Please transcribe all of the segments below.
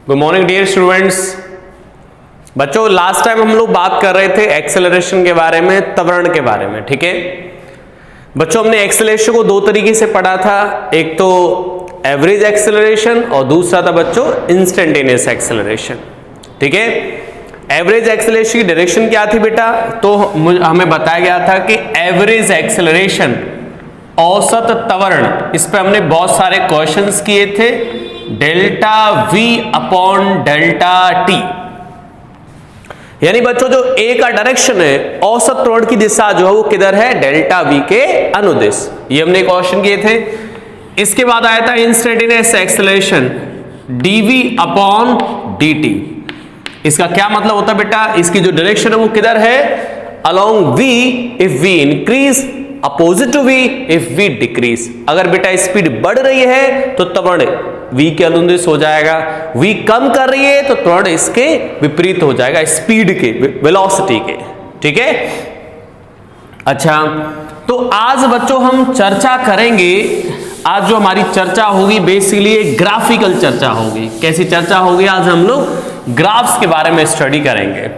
Good morning dear students. बच्चों last time हम लोग बात कर रहे थे एक्सेलरेशन के बारे में, त्वरण के बारे में, ठीक है बच्चों। हमने एक्सेलरेशन को दो तरीके से पढ़ा था, एक तो एवरेज एक्सेलरेशन और दूसरा था बच्चों इंस्टेंटेनियस एक्सेलरेशन, ठीक है। एवरेज एक्सेलरेशन की डायरेक्शन क्या थी बेटा? तो हमें बताया गया था कि एवरेज एक्सेलरेशन, औसत त्वरण, इस पे हमने बहुत सारे क्वेश्चंस किए थे। Delta v upon delta t, यानी बच्चों जो a का डायरेक्शन है, औसत त्वरण की दिशा जो है वो किधर है? डेल्टा v के अनुदिश। ये हमने क्वेश्चन किए थे। इसके बाद आया था instantaneous acceleration dv upon dt। इसका क्या मतलब होता है बेटा? इसकी जो डायरेक्शन है वो किधर है? Along v if v increase, opposite to v if v decrease. अगर बेटा स्पीड बढ़ रही है तो त्वरण v के अनुदिश हो जाएगा, v कम कर रही है तो त्वरण इसके विपरीत हो जाएगा, स्पीड के, वेलोसिटी के, ठीक है। अच्छा, तो आज बच्चों हम चर्चा करेंगे, आज जो हमारी चर्चा होगी बेसिकली एक ग्राफिकल चर्चा होगी। कैसी चर्चा होगी? आज हम लोग ग्राफ्स के बारे में स्टडी करेंगे।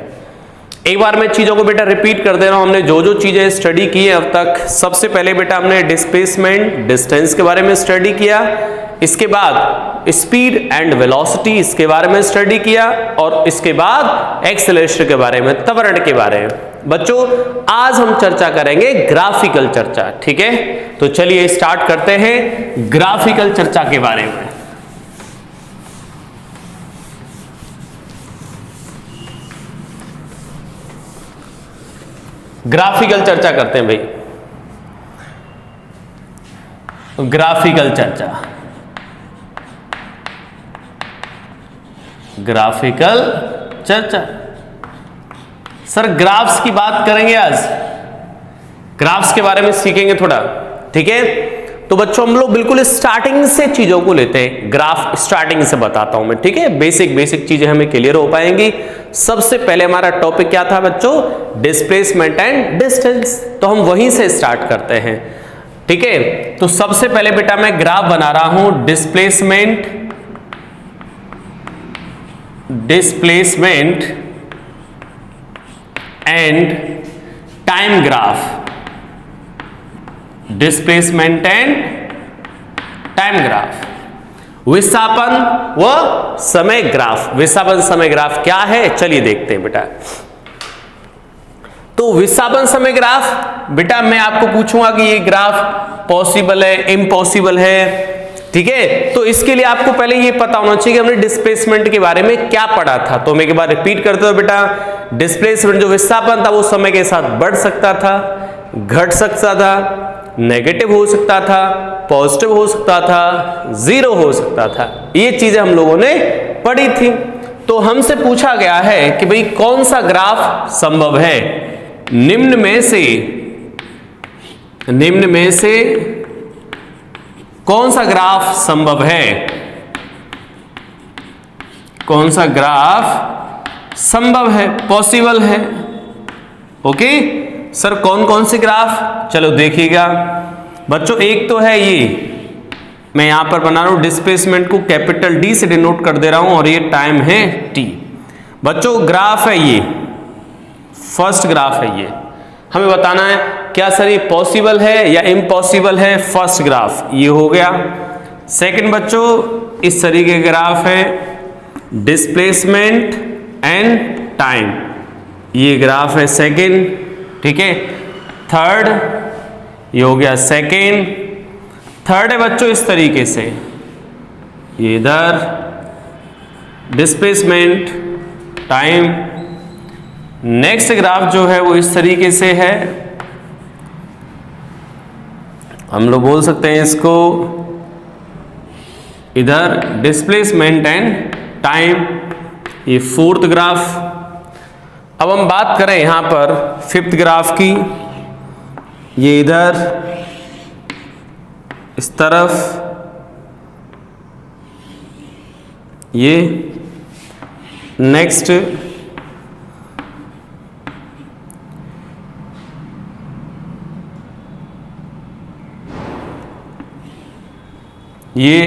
एक बार मैं चीजों को बेटा रिपीट कर दे रहा हूं। हमने जो जो चीजें स्टडी की है अब तक, सबसे पहले बेटा हमने डिस्प्लेसमेंट, डिस्टेंस के बारे में स्टडी किया। इसके बाद स्पीड एंड वेलोसिटी, इसके बारे में स्टडी किया। और इसके बाद एक्सेलरेशन के बारे में, त्वरण के बारे में। बच्चों आज हम चर्चा करेंगे ग्राफिकल चर्चा, ठीक है। तो चलिए स्टार्ट करते हैं ग्राफिकल चर्चा के बारे में। ग्राफिकल चर्चा करते हैं भाई, ग्राफिकल चर्चा, ग्राफिकल चर्चा। सर ग्राफ्स की बात करेंगे आज, ग्राफ्स के बारे में सीखेंगे थोड़ा, ठीक है। तो बच्चों हम लोग बिल्कुल स्टार्टिंग से चीजों को लेते हैं। ग्राफ स्टार्टिंग से बताता हूं मैं, ठीक है। बेसिक चीजें हमें क्लियर हो पाएंगी। सबसे पहले हमारा टॉपिक क्या था बच्चों? Displacement and distance. तो हम वहीं से स्टार्ट करते हैं, ठीक है। तो सबसे पहले बेटा मैं ग्राफ बना रहा हूं displacement and time graph, displacement and time graph, विस्थापन व समय ग्राफ। विस्थापन समय ग्राफ क्या है? चलिए देखते हैं बेटा। तो विस्थापन समय ग्राफ बेटा मैं आपको पूछूंगा कि ये ग्राफ पॉसिबल है, इम्पॉसिबल है, ठीक है। तो इसके लिए आपको पहले ये पता होना चाहिए कि हमने डिस्प्लेसमेंट के बारे में क्या पढ़ा था। तो मैं एक बार रिपीट करते हो बेटा, डिस्प्लेसमेंट जो विस्थापन था वो समय के साथ बढ़ सकता था, घट सकता था, नेगेटिव हो सकता था, पॉजिटिव हो सकता था, जीरो हो सकता था। ये चीजें हम लोगों ने पढ़ी थी। तो हमसे पूछा गया है कि भाई कौन सा ग्राफ संभव है? निम्न में से कौन सा ग्राफ संभव है? कौन सा ग्राफ संभव है, पॉसिबल है? ओके सर कौन कौन से ग्राफ? चलो देखिएगा बच्चों, एक तो है ये, मैं यहां पर बना रहा हूं डिस्प्लेसमेंट को कैपिटल डी से डिनोट कर दे रहा हूं और ये टाइम है टी। बच्चों ग्राफ है ये, फर्स्ट ग्राफ है ये। हमें बताना है क्या सर ये पॉसिबल है या इम्पॉसिबल है? फर्स्ट ग्राफ ये हो गया। सेकंड बच्चों इस तरीके का ग्राफ है डिस्प्लेसमेंट एंड टाइम, ये ग्राफ है सेकंड, ठीक है। थर्ड ये हो गया सेकेंड। थर्ड है बच्चों इस तरीके से, ये इधर डिस्प्लेसमेंट टाइम। नेक्स्ट ग्राफ जो है वो इस तरीके से है, हम लोग बोल सकते हैं इसको इधर डिस्प्लेसमेंट एंड टाइम, ये फोर्थ ग्राफ। अब हम बात करें यहां पर फिफ्थ ग्राफ की, ये इधर इस तरफ, ये नेक्स्ट ये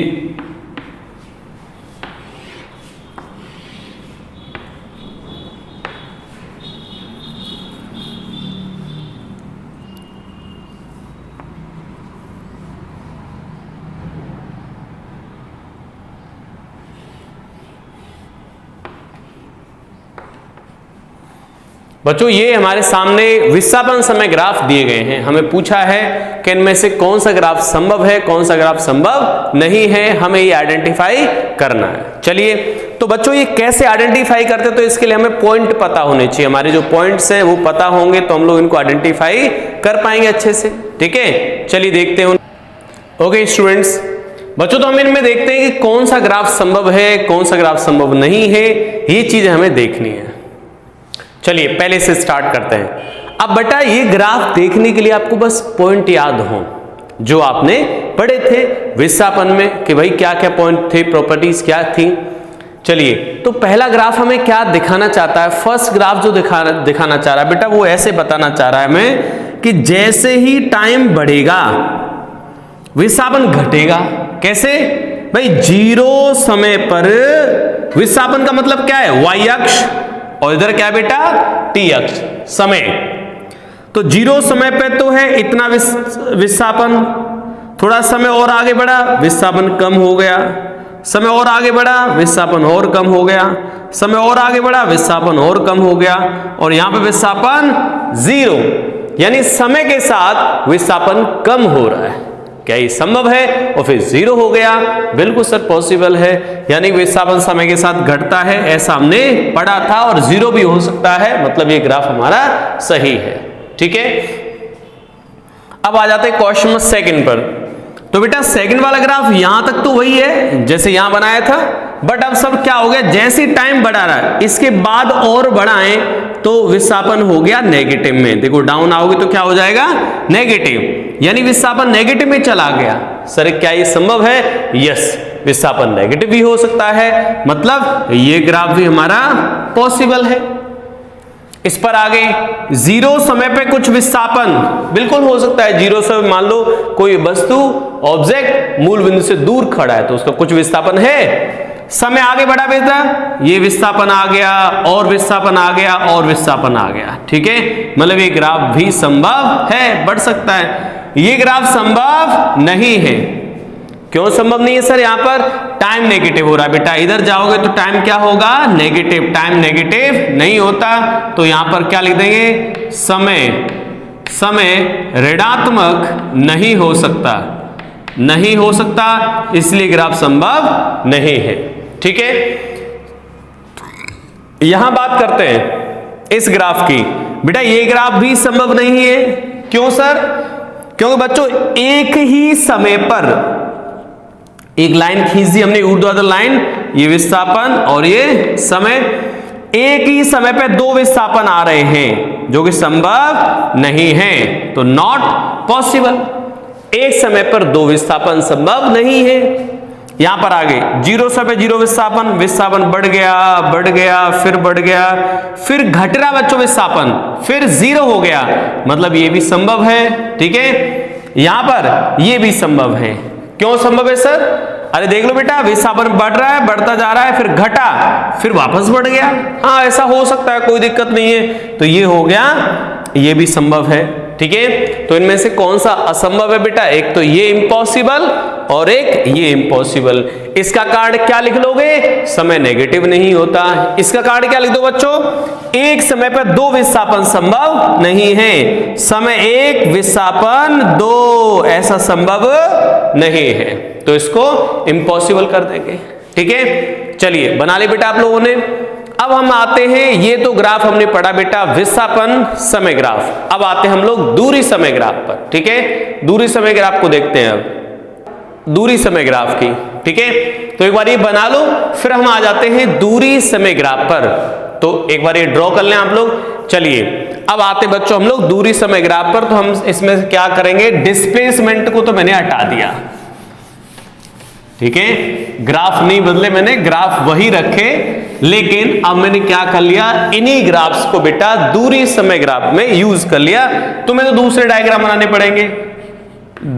बच्चों ये हमारे सामने विस्थापन समय ग्राफ दिए गए हैं। हमें पूछा है कि इनमें से कौन सा ग्राफ संभव है, कौन सा ग्राफ संभव नहीं है, हमें ये आइडेंटिफाई करना है। चलिए, तो बच्चों ये कैसे आइडेंटिफाई करते हैं, तो इसके लिए हमें पॉइंट पता होने चाहिए। हमारे जो पॉइंट्स हैं वो पता होंगे तो हम लोग इनको आइडेंटिफाई कर पाएंगे अच्छे से। ठीक है, चलिए देखते हैं। ओके स्टूडेंट्स, बच्चों तो हम इनमें देखते हैं कि कौन सा ग्राफ संभव है, कौन सा ग्राफ संभव नहीं है, ये चीजें हमें देखनी है। चलिए पहले से स्टार्ट करते हैं। अब बेटा ये ग्राफ देखने के लिए आपको बस पॉइंट याद हो जो आपने पढ़े थे विस्थापन में कि भाई क्या क्या पॉइंट थे, प्रॉपर्टीज क्या थी। चलिए, तो पहला ग्राफ हमें क्या दिखाना चाहता है, फर्स्ट ग्राफ जो दिखाना चाह रहा है बेटा वो ऐसे बताना चाह रहा है हमें कि जैसे ही टाइम बढ़ेगा विस्थापन घटेगा। कैसे भाई, जीरो समय पर विस्थापन का मतलब क्या है, वाई अक्ष, और इधर क्या बेटा, टी अक्ष समय। तो जीरो समय पे तो है इतना विस्थापन, थोड़ा समय और आगे बढ़ा विस्थापन कम हो गया, समय और आगे बढ़ा विस्थापन और कम हो गया, समय और आगे बढ़ा विस्थापन और कम हो गया, और यहां पे विस्थापन जीरो, यानी समय के साथ विस्थापन कम हो रहा है। क्या ये संभव है, और फिर जीरो हो गया? बिल्कुल सर पॉसिबल है, यानी विस्थापन समय के साथ घटता है, ऐसा हमने पढ़ा था, और जीरो भी हो सकता है, मतलब ये ग्राफ हमारा सही है। ठीक है, अब आ जाते हैं क्वेश्चन नंबर सेकंड पर। तो बेटा सेकंड वाला ग्राफ यहां तक तो वही है जैसे यहां बनाया था, बट अब सब क्या हो गया, जैसे टाइम बढ़ा रहा है इसके बाद और बढ़ाएं तो विस्थापन हो गया नेगेटिव में। देखो डाउन आओगे तो क्या हो जाएगा, नेगेटिव, यानी विस्थापन नेगेटिव में चला गया। सर क्या ये संभव है? यस, विस्थापन नेगेटिव भी हो सकता है, मतलब ये ग्राफ भी हमारा पॉसिबल है। इस पर आगे जीरो समय पे कुछ विस्थापन बिल्कुल हो सकता है। जीरो से मान लो कोई वस्तु ऑब्जेक्ट मूल बिंदु से दूर खड़ा है तो उसका कुछ विस्थापन है। समय आगे बढ़ा बेटा, ये विस्थापन आ गया और विस्थापन आ गया और विस्थापन आ गया। ठीक है, मतलब ये ग्राफ भी संभव है, बढ़ सकता है। ये ग्राफ संभव नहीं है। क्यों संभव नहीं है सर? यहां पर टाइम नेगेटिव हो रहा है बेटा, इधर जाओगे तो टाइम क्या होगा, नेगेटिव। टाइम नेगेटिव नहीं होता तो यहां पर क्या लिख देंगे, समय ऋणात्मक नहीं हो सकता, नहीं हो सकता, इसलिए ग्राफ संभव नहीं है। ठीक है, यहां बात करते हैं इस ग्राफ की। बेटा ये ग्राफ भी संभव नहीं है। क्यों सर? क्योंकि बच्चों एक ही समय पर एक लाइन खींच दी हमने, ऊर्ध्वाधर लाइन, ये विस्थापन और ये समय, एक ही समय पे दो विस्थापन आ रहे हैं जो कि संभव नहीं है, तो नॉट पॉसिबल। एक समय पर दो विस्थापन संभव नहीं है। यहां पर आगे जीरो समय जीरो विस्थापन, विस्थापन बढ़ गया फिर बढ़ गया, फिर घट रहा बच्चों विस्थापन, फिर जीरो हो गया, मतलब ये भी संभव है। ठीक है, यहां पर ये भी संभव है। क्यों संभव है सर? अरे देख लो बेटा, विस्थापन बढ़ रहा है, बढ़ता जा रहा है, फिर घटा, फिर वापस बढ़ गया। हाँ ऐसा हो सकता है, कोई दिक्कत नहीं है। तो ये हो गया, ये भी संभव है। ठीक है, तो इनमें से कौन सा असंभव है बेटा? एक तो ये इम्पॉसिबल और एक ये इम्पॉसिबल। इसका कारण क्या लिख लोगे? समय नेगेटिव नहीं होता। इसका कारण क्या लिख दो बच्चों? एक समय पर दो विस्थापन संभव नहीं है। समय एक, विस्थापन दो, ऐसा संभव नहीं है, तो इसको इम्पॉसिबल कर देंगे। ठीक है, चलिए बना ले बेटा आप लोगों ने। अब हम आते हैं, ये तो ग्राफ हमने पढ़ा बेटा विस्थापन समय ग्राफ। अब आते हैं हम लोग दूरी समय ग्राफ पर। ठीक है, दूरी समय ग्राफ को देखते हैं अब, दूरी समय ग्राफ की। ठीक है, तो एक बार ये बना लो, फिर हम आ जाते हैं दूरी समय ग्राफ पर। तो एक बार ये ड्रॉ कर लें आप लोग। चलिए अब आते बच्चों हम लोग दूरी समय ग्राफ पर। तो हम इसमें क्या करेंगे, डिस्प्लेसमेंट को तो मैंने हटा दिया। ठीक है, ग्राफ नहीं बदले मैंने, ग्राफ वही रखे, लेकिन अब मैंने क्या कर लिया, इन्हीं ग्राफ्स को बेटा दूरी समय ग्राफ में यूज कर लिया। तुम्हें तो दूसरे डायग्राम बनाने पड़ेंगे।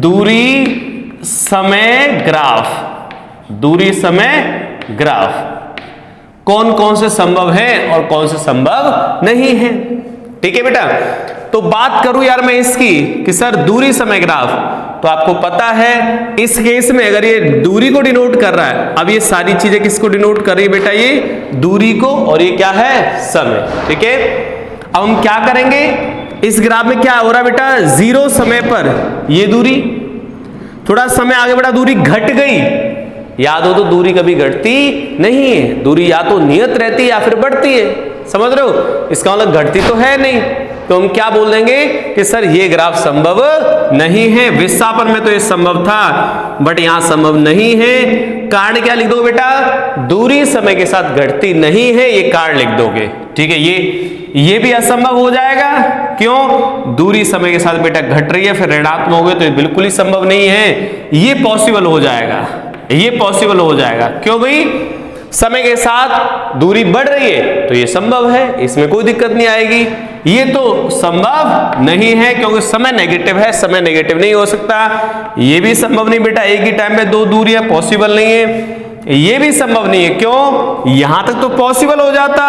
दूरी समय ग्राफ, दूरी समय ग्राफ कौन कौन से संभव है और कौन से संभव नहीं है। ठीक है बेटा, तो बात करूं यार मैं इसकी कि सर दूरी समय ग्राफ, तो आपको पता है इस केस में अगर ये दूरी को डिनोट कर रहा है, अब ये सारी चीजें किसको डिनोट कर रही है बेटा, ये दूरी को, और ये क्या है, समय। ठीक है, अब हम क्या करेंगे, इस ग्राफ में क्या हो रहा है बेटा, 0 समय पर ये दूरी, थोड़ा समय आगे बढ़ा दूरी घट गई। याद हो तो दूरी कभी घटती नहीं है, दूरी या तो नियत रहती है या फिर बढ़ती है, समझ रहे हो, इसका मतलब घटती तो है नहीं। तो हम क्या बोल देंगे कि सर ये ग्राफ संभव नहीं है। विस्थापन में तो ये संभव था बट यहां संभव नहीं है। कारण क्या लिख दोगे बेटा, दूरी समय के साथ घटती नहीं है, ये कारण लिख दोगे। ठीक है, ये भी असंभव हो जाएगा। क्यों, दूरी समय के साथ बेटा घट रही है, फिर ऋणात्मक हो गए तो ये बिल्कुल ही संभव नहीं है। ये पॉसिबल हो जाएगा, ये पॉसिबल हो जाएगा। क्यों भाई, समय के साथ दूरी बढ़ रही है तो ये संभव है, इसमें कोई दिक्कत नहीं आएगी। ये तो संभव नहीं है क्योंकि समय नेगेटिव है, समय नेगेटिव नहीं हो सकता। ये भी संभव नहीं बेटा, एक ही टाइम में दो दूरियां पॉसिबल नहीं है। ये भी संभव नहीं है, क्यों, यहां तक तो पॉसिबल हो जाता,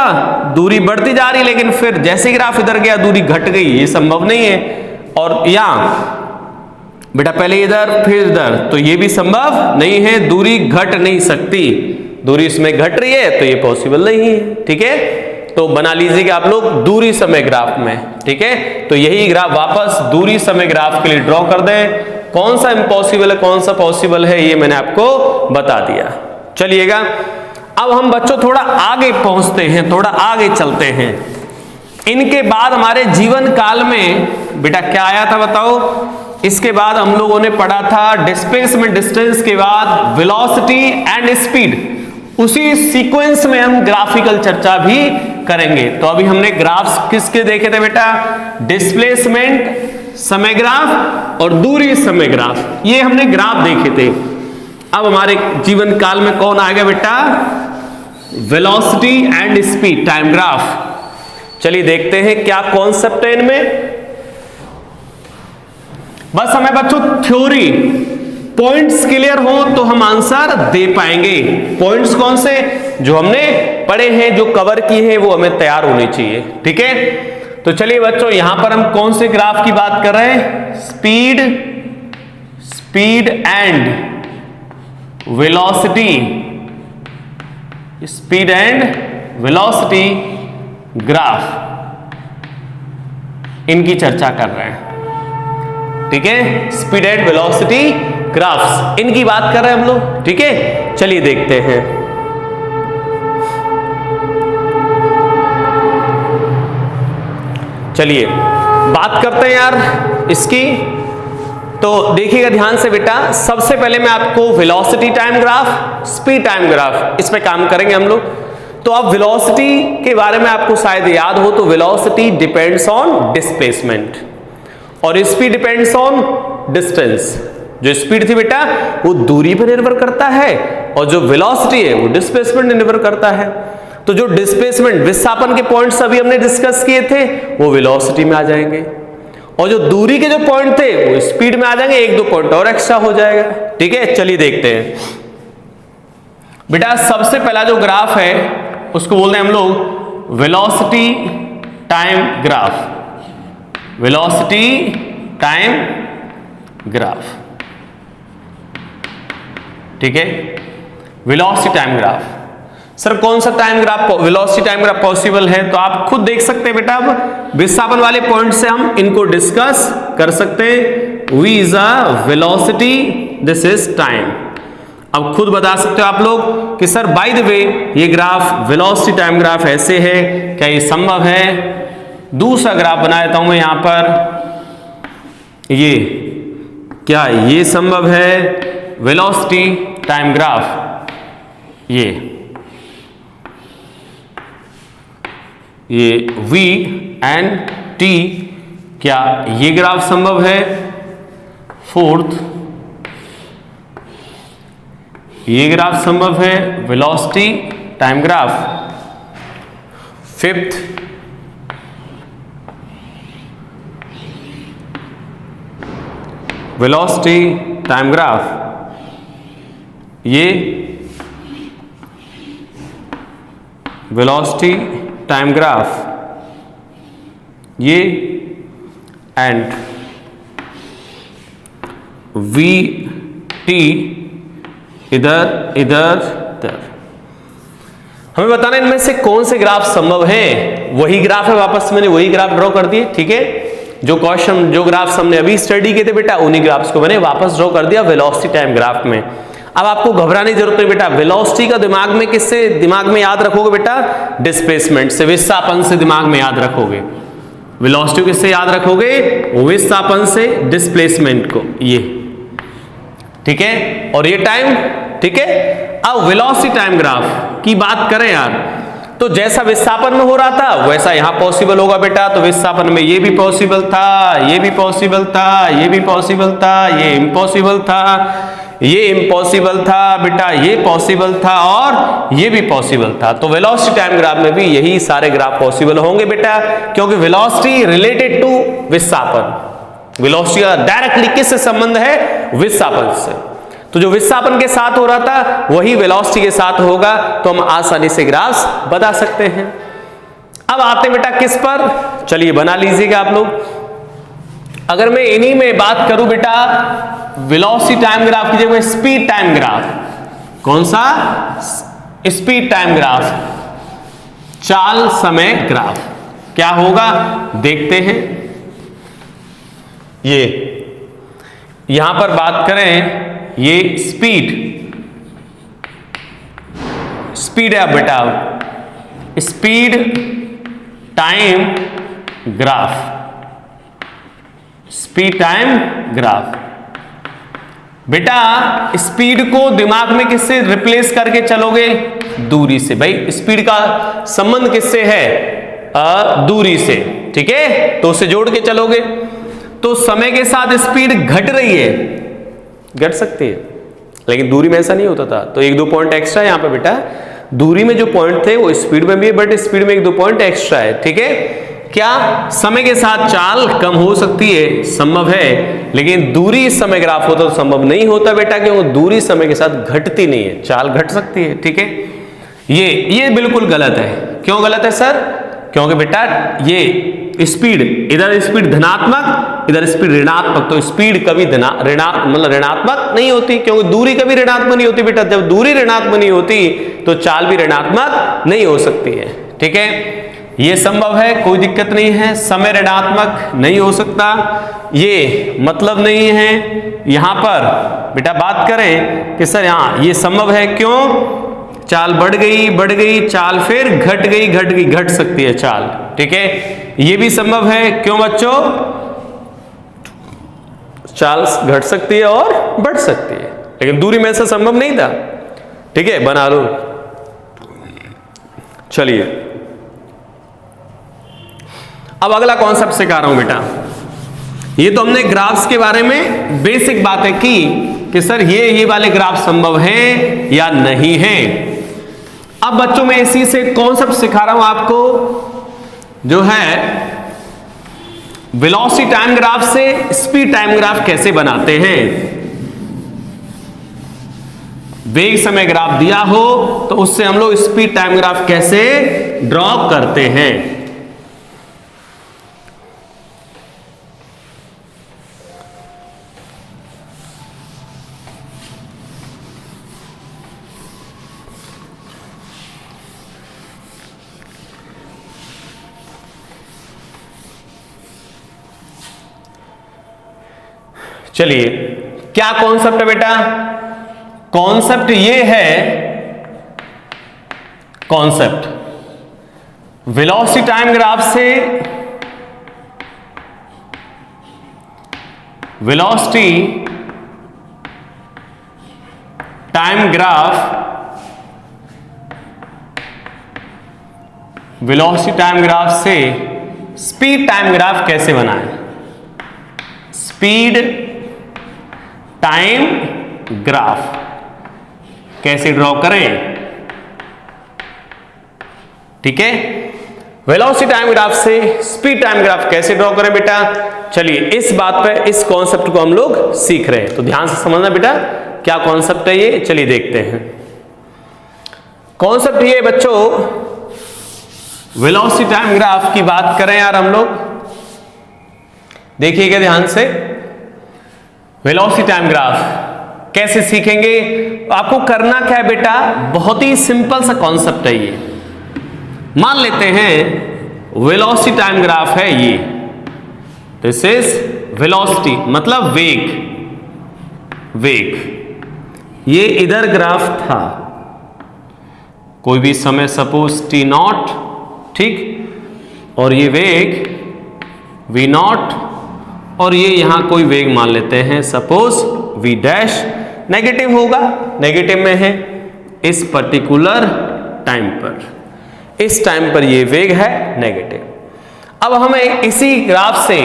दूरी बढ़ती जा रही, लेकिन फिर जैसे ग्राफ इधर गया दूरी घट गई, ये संभव नहीं है। और यहां बेटा पहले इधर फिर इधर, तो ये भी संभव नहीं है, दूरी घट नहीं सकती। दूरी इसमें घट रही है तो ये पॉसिबल नहीं है। ठीक है, तो बना लीजिएगा आप लोग दूरी समय ग्राफ में। ठीक है, तो यही ग्राफ वापस दूरी समय ग्राफ के लिए ड्रॉ कर दें। कौन सा इम्पॉसिबल है कौन सा पॉसिबल है ये मैंने आपको बता दिया। चलिएगा, अब हम बच्चों थोड़ा आगे पहुंचते हैं, थोड़ा आगे चलते हैं। इनके बाद हमारे जीवन काल में बेटा क्या आया था बताओ। इसके बाद हम लोगों ने पढ़ा था डिस्प्लेसमेंट डिस्टेंस के बाद वेलोसिटी एंड स्पीड। उसी सीक्वेंस में हम ग्राफिकल चर्चा भी करेंगे। तो अभी हमने ग्राफ्स किसके देखे थे बेटा, डिस्प्लेसमेंट समय ग्राफ और दूरी समय ग्राफ, ये हमने ग्राफ देखे थे। अब हमारे जीवन काल में कौन आएगा बेटा, velocity and speed time graph. चलिए देखते हैं क्या कॉन्सेप्ट है इनमें। बस हमें बच्चों थ्योरी पॉइंट्स क्लियर हो तो हम आंसर दे पाएंगे। पॉइंट्स कौन से, जो हमने पढ़े हैं, जो कवर किए हैं, वो हमें तैयार होने चाहिए। ठीक है, तो चलिए बच्चों यहां पर हम कौन से ग्राफ की बात कर रहे हैं, speed and velocity, speed and velocity graph, इनकी चर्चा कर रहे हैं। ठीक है, स्पीड एंड वेलोसिटी ग्राफ्स, इनकी बात कर रहे हैं हम लोग। ठीक है, चलिए देखते हैं। चलिए बात करते हैं यार इसकी। तो देखिएगा ध्यान से बेटा, सबसे पहले मैं आपको velocity time graph, speed time graph, इस पे काम करेंगे हम लोग। तो अब वेलोसिटी के बारे में आपको शायद याद हो, तो वेलोसिटी डिपेंड्स ऑन डिस्प्लेसमेंट और स्पीड डिपेंड्स ऑन डिस्टेंस। जो स्पीड थी बेटा वो दूरी पर निर्भर करता है और जो वेलोसिटी है वो डिस्प्लेसमेंट निर्भर करता है। तो जो डिस्प्लेसमेंट विस्थापन के पॉइंट्स अभी हमने डिस्कस किए थे वो वेलोसिटी में आ जाएंगे और जो दूरी के जो पॉइंट थे वो स्पीड में आ जाएंगे, एक दो पॉइंट और एक्स्ट्रा हो जाएगा। ठीक है, चलिए देखते हैं बेटा। सबसे पहला जो ग्राफ है उसको बोलते हैं हम लोग velocity time graph, velocity time graph. ठीक है, वेलोसिटी टाइम ग्राफ। सर कौन सा time graph, velocity time graph possible है, तो आप खुद देख सकते हैं बेटा। अब विस्थापन वाले पॉइंट से हम इनको डिस्कस कर सकते हैं। v is a velocity, this is time. अब खुद बता सकते हो आप लोग कि सर बाय द वे ये ग्राफ वेलोसिटी टाइम ग्राफ ऐसे है, क्या ये संभव है। दूसरा ग्राफ बना देता हूं मैं यहां पर, ये क्या ये संभव है, वेलोसिटी टाइम ग्राफ, ये v एंड t, क्या ये ग्राफ संभव है। फोर्थ, ये ग्राफ संभव है, velocity time graph. Fifth, velocity time graph, ये वेलोसिटी टाइम ग्राफ, ये एंड v t इधर इधर इधर। हमें बताना इनमें से कौन से ग्राफ संभव हैं। वही ग्राफ है, वापस मैंने वही ग्राफ ड्रॉ कर दिए, ठीक है। जो क्वेश्चन, जो ग्राफ्स हमने अभी स्टडी किए थे बेटा, उन्हीं ग्राफ्स को मैंने वापस ड्रॉ कर दिया वेलोसिटी टाइम ग्राफ में। अब आपको घबराने की जरूरत नहीं बेटा, वेलोसिटी का दिमाग में किससे दिमाग में याद रखोगे बेटा? डिस्प्लेसमेंट से, विस्थापन से दिमाग में याद रखोगे। वेलोसिटी किससे याद रखोगे? विस्थापन से डिस्प्लेसमेंट को, ये, ठीक है। और ये टाइम, ठीक है। अब वेलोसिटी टाइम ग्राफ की बात करें यार, तो जैसा विस्थापन में हो रहा था वैसा यहां पॉसिबल होगा बेटा। तो विस्थापन में ये भी पॉसिबल था, ये भी पॉसिबल था, ये भी पॉसिबल था, ये इम्पॉसिबल था, ये इम्पॉसिबल था बेटा, ये पॉसिबल था और ये भी पॉसिबल था। तो वेलोसिटी टाइम ग्राफ में भी यही सारे ग्राफ पॉसिबल होंगे बेटा, क्योंकि वेलोसिटी रिलेटेड टू विस्थापन। वेलोसिटी का डायरेक्टली किससे संबंध है? विस्थापन से। तो जो विस्थापन के साथ हो रहा था वही वेलोसिटी के साथ होगा, तो हम आसानी से ग्राफ्स बता सकते हैं। अब आते हैं बेटा किस पर, चलिए बना लीजिएगा आप लोग। अगर मैं इन्हीं में बात करूं बेटा, वेलोसिटी टाइम ग्राफ की जगह स्पीड टाइम ग्राफ। कौन सा? स्पीड टाइम ग्राफ, चाल समय ग्राफ। क्या होगा देखते हैं। ये यहां पर बात करें, ये स्पीड है बेटा, speed time graph, speed time graph. बेटा स्पीड को दिमाग में किससे रिप्लेस करके चलोगे? दूरी से। भाई स्पीड का संबंध किससे है? दूरी से, ठीक है। तो उससे जोड़ के चलोगे। तो समय के साथ स्पीड घट रही है, घट सकती है, लेकिन दूरी में ऐसा नहीं होता था। तो 1-2 पॉइंट एक्स्ट्रा यहां पे बेटा, दूरी में जो पॉइंट थे वो स्पीड में भी है, बट स्पीड में 1-2 पॉइंट एक्स्ट्रा है, ठीक है। क्या समय के साथ चाल कम हो सकती है? संभव है, लेकिन दूरी समय ग्राफ होता तो संभव नहीं होता बेटा, क्योंकि दूरी समय के साथ घटती नहीं है, चाल घट सकती है, ठीक है। ये बिल्कुल गलत है। क्यों गलत है सर? क्योंकि बेटा ये स्पीड, इधर स्पीड धनात्मक, इधर स्पीड ऋणात्मक, तो स्पीड कभी ऋणात्मक नहीं होती, क्योंकि दूरी कभी ऋणात्मक नहीं होती बेटा। जब दूरी ऋणात्मक नहीं होती तो चाल भी ऋणात्मक नहीं हो सकती है, ठीक है। ये संभव है, कोई दिक्कत नहीं है। समय ऋणात्मक नहीं हो सकता, ये मतलब नहीं है। यहां पर बेटा बात करें कि सर यहां ये संभव है, क्यों? चाल बढ़ गई, चाल फिर घट गई, घट सकती है चाल, ठीक है। ये भी संभव है, क्यों बच्चों? चाल घट सकती है और बढ़ सकती है, लेकिन दूरी में ऐसा संभव नहीं था, ठीक है। बना लो। चलिए अब अगला कॉन्सेप्ट सिखा रहा हूं बेटा। ये तो हमने ग्राफ्स के बारे में बेसिक बातें की कि सर ये वाले ग्राफ संभव हैं या नहीं हैं। अब बच्चों में इसी से कॉन्सेप्ट सिखा रहा हूं आपको, जो है वेलोसिटी टाइम ग्राफ से स्पीड टाइम ग्राफ कैसे बनाते हैं। वेग समय ग्राफ दिया हो तो उससे हम लोग स्पीड टाइम ग्राफ कैसे ड्रॉ करते हैं। चलिए क्या कॉन्सेप्ट है बेटा? कॉन्सेप्ट ये है, कॉन्सेप्ट वेलोसिटी टाइम ग्राफ से velocity time graph, velocity time graph से स्पीड टाइम ग्राफ कैसे बनाएं। स्पीड टाइम ग्राफ कैसे ड्रॉ करें, ठीक है। वेलोसिटी टाइम ग्राफ से स्पीड टाइम ग्राफ कैसे ड्रॉ करें बेटा? चलिए इस बात पे, इस कॉन्सेप्ट को हम लोग सीख रहे हैं, तो ध्यान से समझना बेटा क्या कॉन्सेप्ट है ये। चलिए देखते हैं। कॉन्सेप्ट ये बच्चों, वेलोसिटी टाइम ग्राफ की बात करें यार हम लोग, देखिएगा ध्यान से। वेलोसिटी टाइम ग्राफ कैसे सीखेंगे? आपको करना क्या है बेटा, बहुत ही सिंपल सा कॉन्सेप्ट है ये। मान लेते हैं वेलोसिटी टाइम ग्राफ है ये, दिस इज वेलोसिटी मतलब वेग। ये इधर ग्राफ था, कोई भी समय सपोज t0, ठीक, और ये वेग v0, और ये यहां कोई वेग मान लेते हैं सपोज v डैश, नेगेटिव होगा, नेगेटिव में है इस पर्टिकुलर टाइम पर, इस टाइम पर ये वेग है नेगेटिव। अब हमें इसी ग्राफ से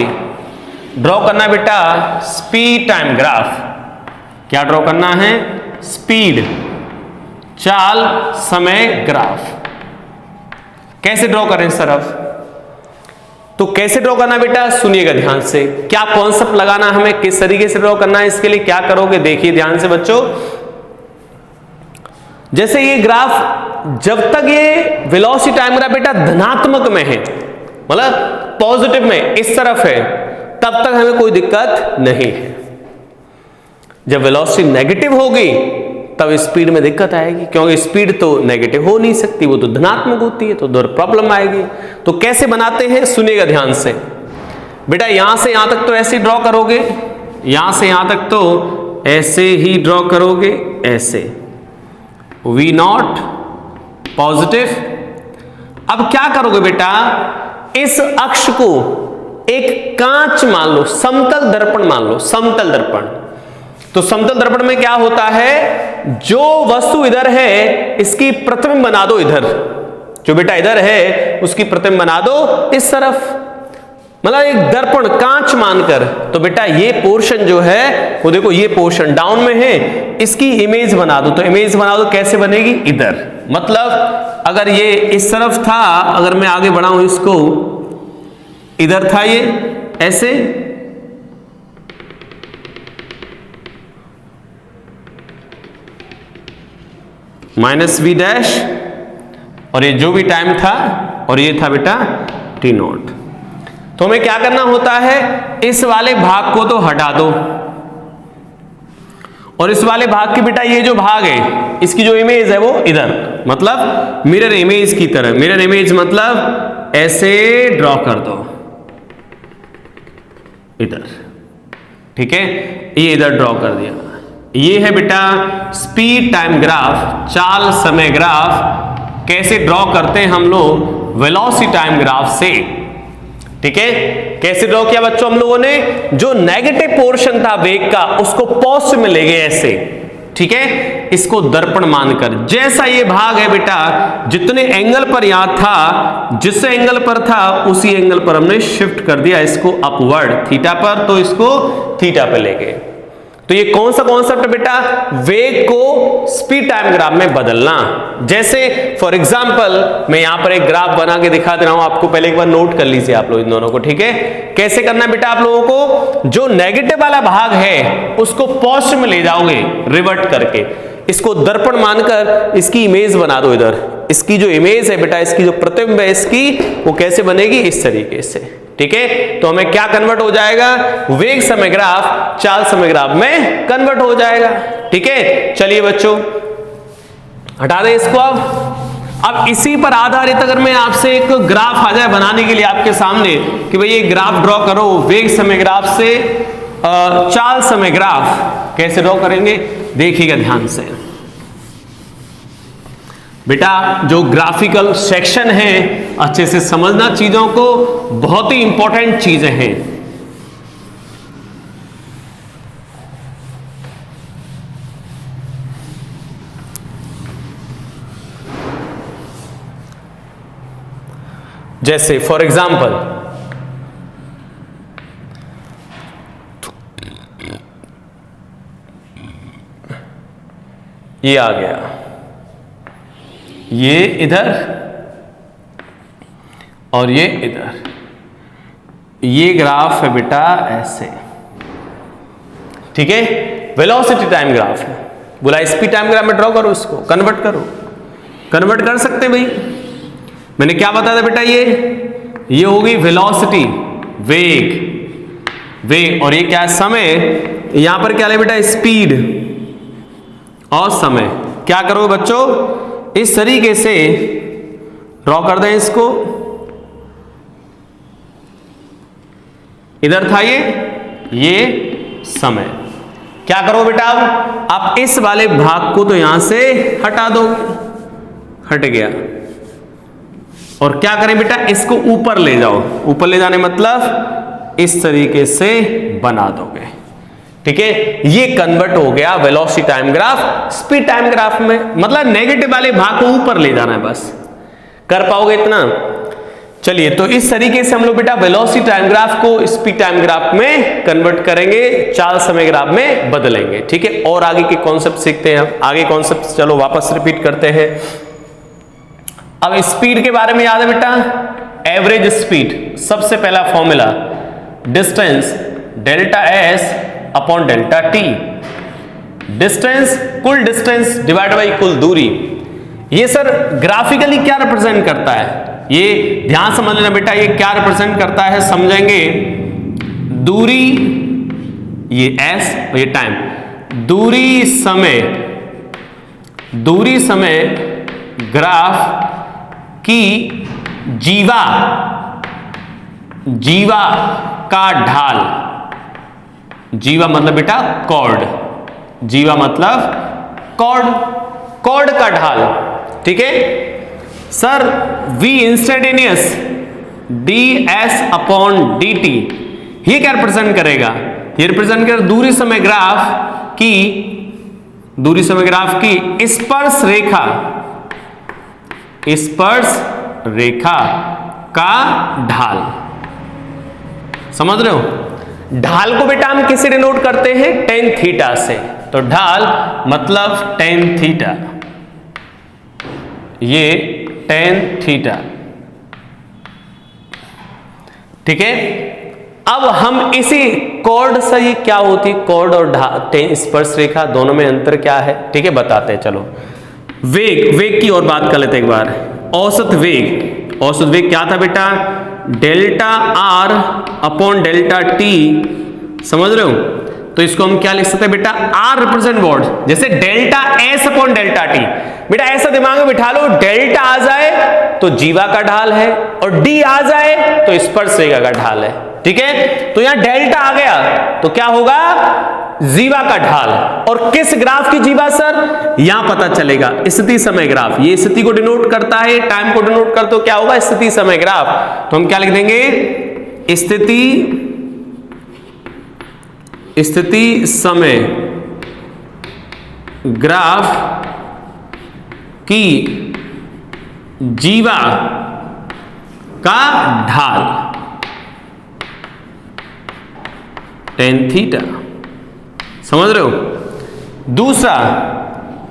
ड्रॉ करना बेटा स्पीड टाइम ग्राफ। क्या ड्रॉ करना है? स्पीड चाल समय ग्राफ। कैसे ड्रॉ करें सर? अब तो कैसे ड्रॉ करना बेटा, सुनिएगा ध्यान से, क्या कॉन्सेप्ट लगाना हमें, किस तरीके से ड्रॉ करना है, इसके लिए क्या करोगे देखिए ध्यान से बच्चों। जैसे ये ग्राफ, जब तक ये वेलोसिटी टाइम ग्राफ बेटा धनात्मक में है, मतलब पॉजिटिव में इस तरफ है, तब तक हमें कोई दिक्कत नहीं है। जब वेलोसिटी नेगेटिव होगी तब स्पीड में दिक्कत आएगी, क्योंकि स्पीड तो नेगेटिव हो नहीं सकती, वो तो धनात्मक होती है, तो उधर प्रॉब्लम आएगी। तो कैसे बनाते हैं सुनिएगा ध्यान से बेटा। यहां से यहां तक तो ऐसे ड्रॉ करोगे, यहां से यहां तक तो ऐसे ही ड्रॉ करोगे, ऐसे v0 पॉजिटिव। अब क्या करोगे बेटा, इस अक्ष को एक कांच मान लो, समतल दर्पण मान लो, समतल दर्पण। तो समतल दर्पण में क्या होता है, जो वस्तु इधर है इसकी प्रतिबिंब बना दो इधर, जो बेटा इधर है उसकी प्रतिबिंब बना दो इस तरफ, मतलब एक दर्पण कांच मानकर। तो बेटा ये पोर्शन जो है वो देखो, ये पोर्शन डाउन में है, इसकी इमेज बना दो। तो इमेज बना दो, कैसे बनेगी? इधर, मतलब अगर ये इस तरफ था, अगर मैं आगे बढ़ाऊं इसको, इधर था ये ऐसे, माइनस v डैश, और ये जो भी टाइम था, और ये था बेटा t0। तो हमें क्या करना होता है, इस वाले भाग को तो हटा दो, और इस वाले भाग की बेटा ये जो भाग है इसकी जो इमेज है वो इधर, मतलब मिरर इमेज की तरह। मिरर इमेज मतलब ऐसे ड्रॉ कर दो इधर, ठीक है, ये इधर ड्रॉ कर दिया। ये है बेटा स्पीड टाइम ग्राफ, चाल समय ग्राफ। कैसे ड्रॉ करते हैं हम लोग? वेलोसिटी टाइम ग्राफ से, ठीक है। कैसे ड्रॉ किया बच्चों हम लोगों ने? जो नेगेटिव पोर्शन था वेग का उसको पॉजिटिव में ले गए ऐसे, ठीक है, इसको दर्पण मानकर। जैसा ये भाग है बेटा, जितने एंगल पर यहां था, जिस एंगल पर था उसी एंगल पर हमने शिफ्ट कर दिया इसको अपवर्ड, थीटा पर, तो इसको थीटा पे ले गए। तो ये कौन सा कॉन्सेप्ट है बेटा? वेग को स्पीड टाइम ग्राफ में बदलना। जैसे फॉर एग्जांपल मैं यहां पर एक ग्राफ बना के दिखा दे रहा हूं आपको, पहले एक बार नोट कर लीजिए आप लोग इन दोनों को, ठीक है। कैसे करना है बेटा आप लोगों को? जो नेगेटिव वाला भाग है उसको पॉजिटिव में ले जाओगे रिवर्ट करके, इसको दर्पण मानकर इसकी इमेज बना दो इधर। इसकी जो इमेज है बेटा, इसकी जो प्रतिबिंब है इसकी, वो कैसे बनेगी? इस तरीके से, ठीक है। तो हमें क्या कन्वर्ट हो जाएगा? वेग समय ग्राफ चाल समय ग्राफ में कन्वर्ट हो जाएगा, ठीक है। चलिए बच्चों हटा दें इसको। अब इसी पर आधारित अगर मैं आपसे एक ग्राफ आ जाए बनाने के लिए आपके सामने कि भाई ये ग्राफ ड्रॉ करो वेग समय ग्राफ से चाल समय ग्राफ, कैसे ड्रॉ करेंगे देखिएगा ध्यान से बेटा। जो ग्राफिकल सेक्शन है अच्छे से समझना चीजों को, बहुत ही इंपॉर्टेंट चीजें हैं। जैसे फॉर एग्जाम्पल ये आ गया, ये इधर और ये इधर, ये ग्राफ है बेटा ऐसे, ठीक है। वेलोसिटी टाइम ग्राफ है, बोला स्पीड टाइम ग्राफ में ड्रॉ करो, इसको कन्वर्ट करो, कन्वर्ट कर सकते हैं भाई। मैंने क्या बताया था बेटा, ये होगी वेलोसिटी, वेग, और ये क्या है समय। यहां पर क्या है बेटा स्पीड, और समय क्या करोगे बच्चों, इस तरीके से ड्रॉ कर दें इसको, इधर था ये समय। क्या करो बेटा, अब आप इस वाले भाग को तो यहां से हटा दो, हट गया, और क्या करें बेटा, इसको ऊपर ले जाओ। ऊपर ले जाने मतलब इस तरीके से बना दोगे, ठीक है। ये कन्वर्ट हो गया velocity time graph speed time graph में, मतलब नेगेटिव वाले भाग को ऊपर ले जाना है बस। कर पाओगे इतना? चलिए, तो इस तरीके से हम लोग बेटा वेलोसिटी टाइम ग्राफ को स्पीड टाइम ग्राफ में कन्वर्ट करेंगे, चाल समय ग्राफ में बदलेंगे, ठीक है। और आगे के कॉन्सेप्ट सीखते हैं, आगे कॉन्सेप्ट चलो वापस रिपीट करते हैं। अब स्पीड के बारे में याद है बेटा, एवरेज स्पीड, सबसे पहला formula distance delta S upon delta T. Distance कुल डिस्टेंस डिवाइड बाई कुल दूरी। ये सर ग्राफिकली क्या रिप्रेजेंट करता है, ये ध्यान समझ लेना बेटा, ये क्या रिप्रेजेंट करता है समझेंगे। दूरी ये एस और ये टाइम, दूरी समय ग्राफ की जीवा का ढाल। जीवा मतलब बेटा कॉर्ड, जीवा मतलब कॉर्ड का ढाल, ठीक है sir. v instantaneous ds upon dt, ये क्या रिप्रेजेंट करेगा, ये रिप्रेजेंट करेगा दूरी समय ग्राफ की स्पर्श रेखा का ढाल। समझ रहे हो? ढाल को बेटा हम किससे डिनोट करते हैं, tan थीटा से। तो ढाल मतलब tan थीटा, ये tan थीटा, ठीक है। अब हम इसी कॉर्ड से, ये क्या होती कॉर्ड और ढाल स्पर्श रेखा दोनों में अंतर क्या है, ठीक है बताते हैं। चलो वेग की और बात कर लेते हैं एक बार। औसत वेग क्या था बेटा, delta R upon delta T. समझ रहे हो? तो इसको हम क्या लिख सकते हैं बेटा, आर रिप्रेजेंट व्हाट, जैसे delta S upon delta T. बेटा ऐसा दिमाग में बिठा लो, डेल्टा आ जाए तो जीवा का ढाल है और डी आ जाए तो स्पर्श रेखा का ढाल है, ठीक है। तो यहां डेल्टा आ गया तो क्या होगा, जीवा का ढाल। और किस ग्राफ की जीवा सर, यहां पता चलेगा स्थिति समय ग्राफ। ये स्थिति को डिनोट करता है, टाइम को डिनोट करता, तो क्या होगा स्थिति समय ग्राफ। तो हम क्या लिख देंगे, स्थिति समय ग्राफ की जीवा का ढाल tan थीटा। समझ रहे हो? दूसरा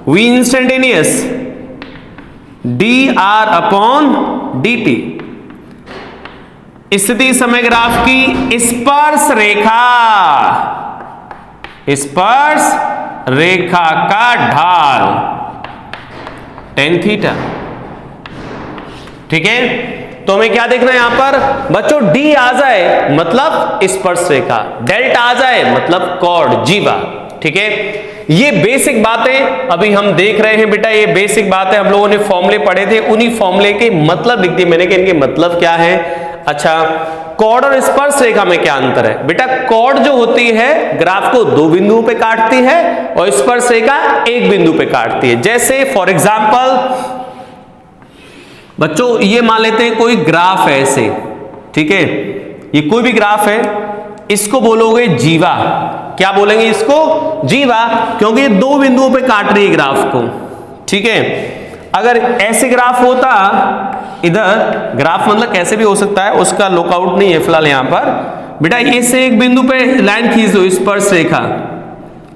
v instantaneous dr upon dt, स्थिति समय ग्राफ की स्पर्श रेखा का ढाल tan थीटा, ठीक है। तो हमें क्या देखना है यहां पर बच्चों, d आ जाए मतलब स्पर्श रेखा, डेल्टा आ जाए मतलब कॉर्ड जीवा, ठीक है। ये बेसिक बातें अभी हम देख रहे हैं बेटा, ये बेसिक बातें हम लोगों ने फॉर्मूले पढ़े थे, उन्हीं फॉर्मूले के मतलब लिख दिए मैंने कि इनके मतलब क्या है। अच्छा, कॉर्ड और स्पर्श रेखा में क्या अंतर है बेटा, कॉर्ड जो होती है ग्राफ को दो बिंदुओं पे काटती है और स्पर्श रेखा एक बिंदु पे काटती है। जैसे फॉर एग्जांपल बच्चों ये मान लेते हैं कोई ग्राफ है ऐसे, ठीक है, ये कोई भी ग्राफ है, इसको बोलोगे जीवा। क्या बोलेंगे इसको, जीवा, क्योंकि ये दो बिंदुओं पे काट रही है ग्राफ को, ठीक है। अगर ऐसे ग्राफ होता, इधर ग्राफ मतलब कैसे भी हो सकता है, उसका लुकआउट नहीं है फिलहाल यहां पर बेटा। इससे एक बिंदु पे लाइन खींच दो, स्पर्श रेखा,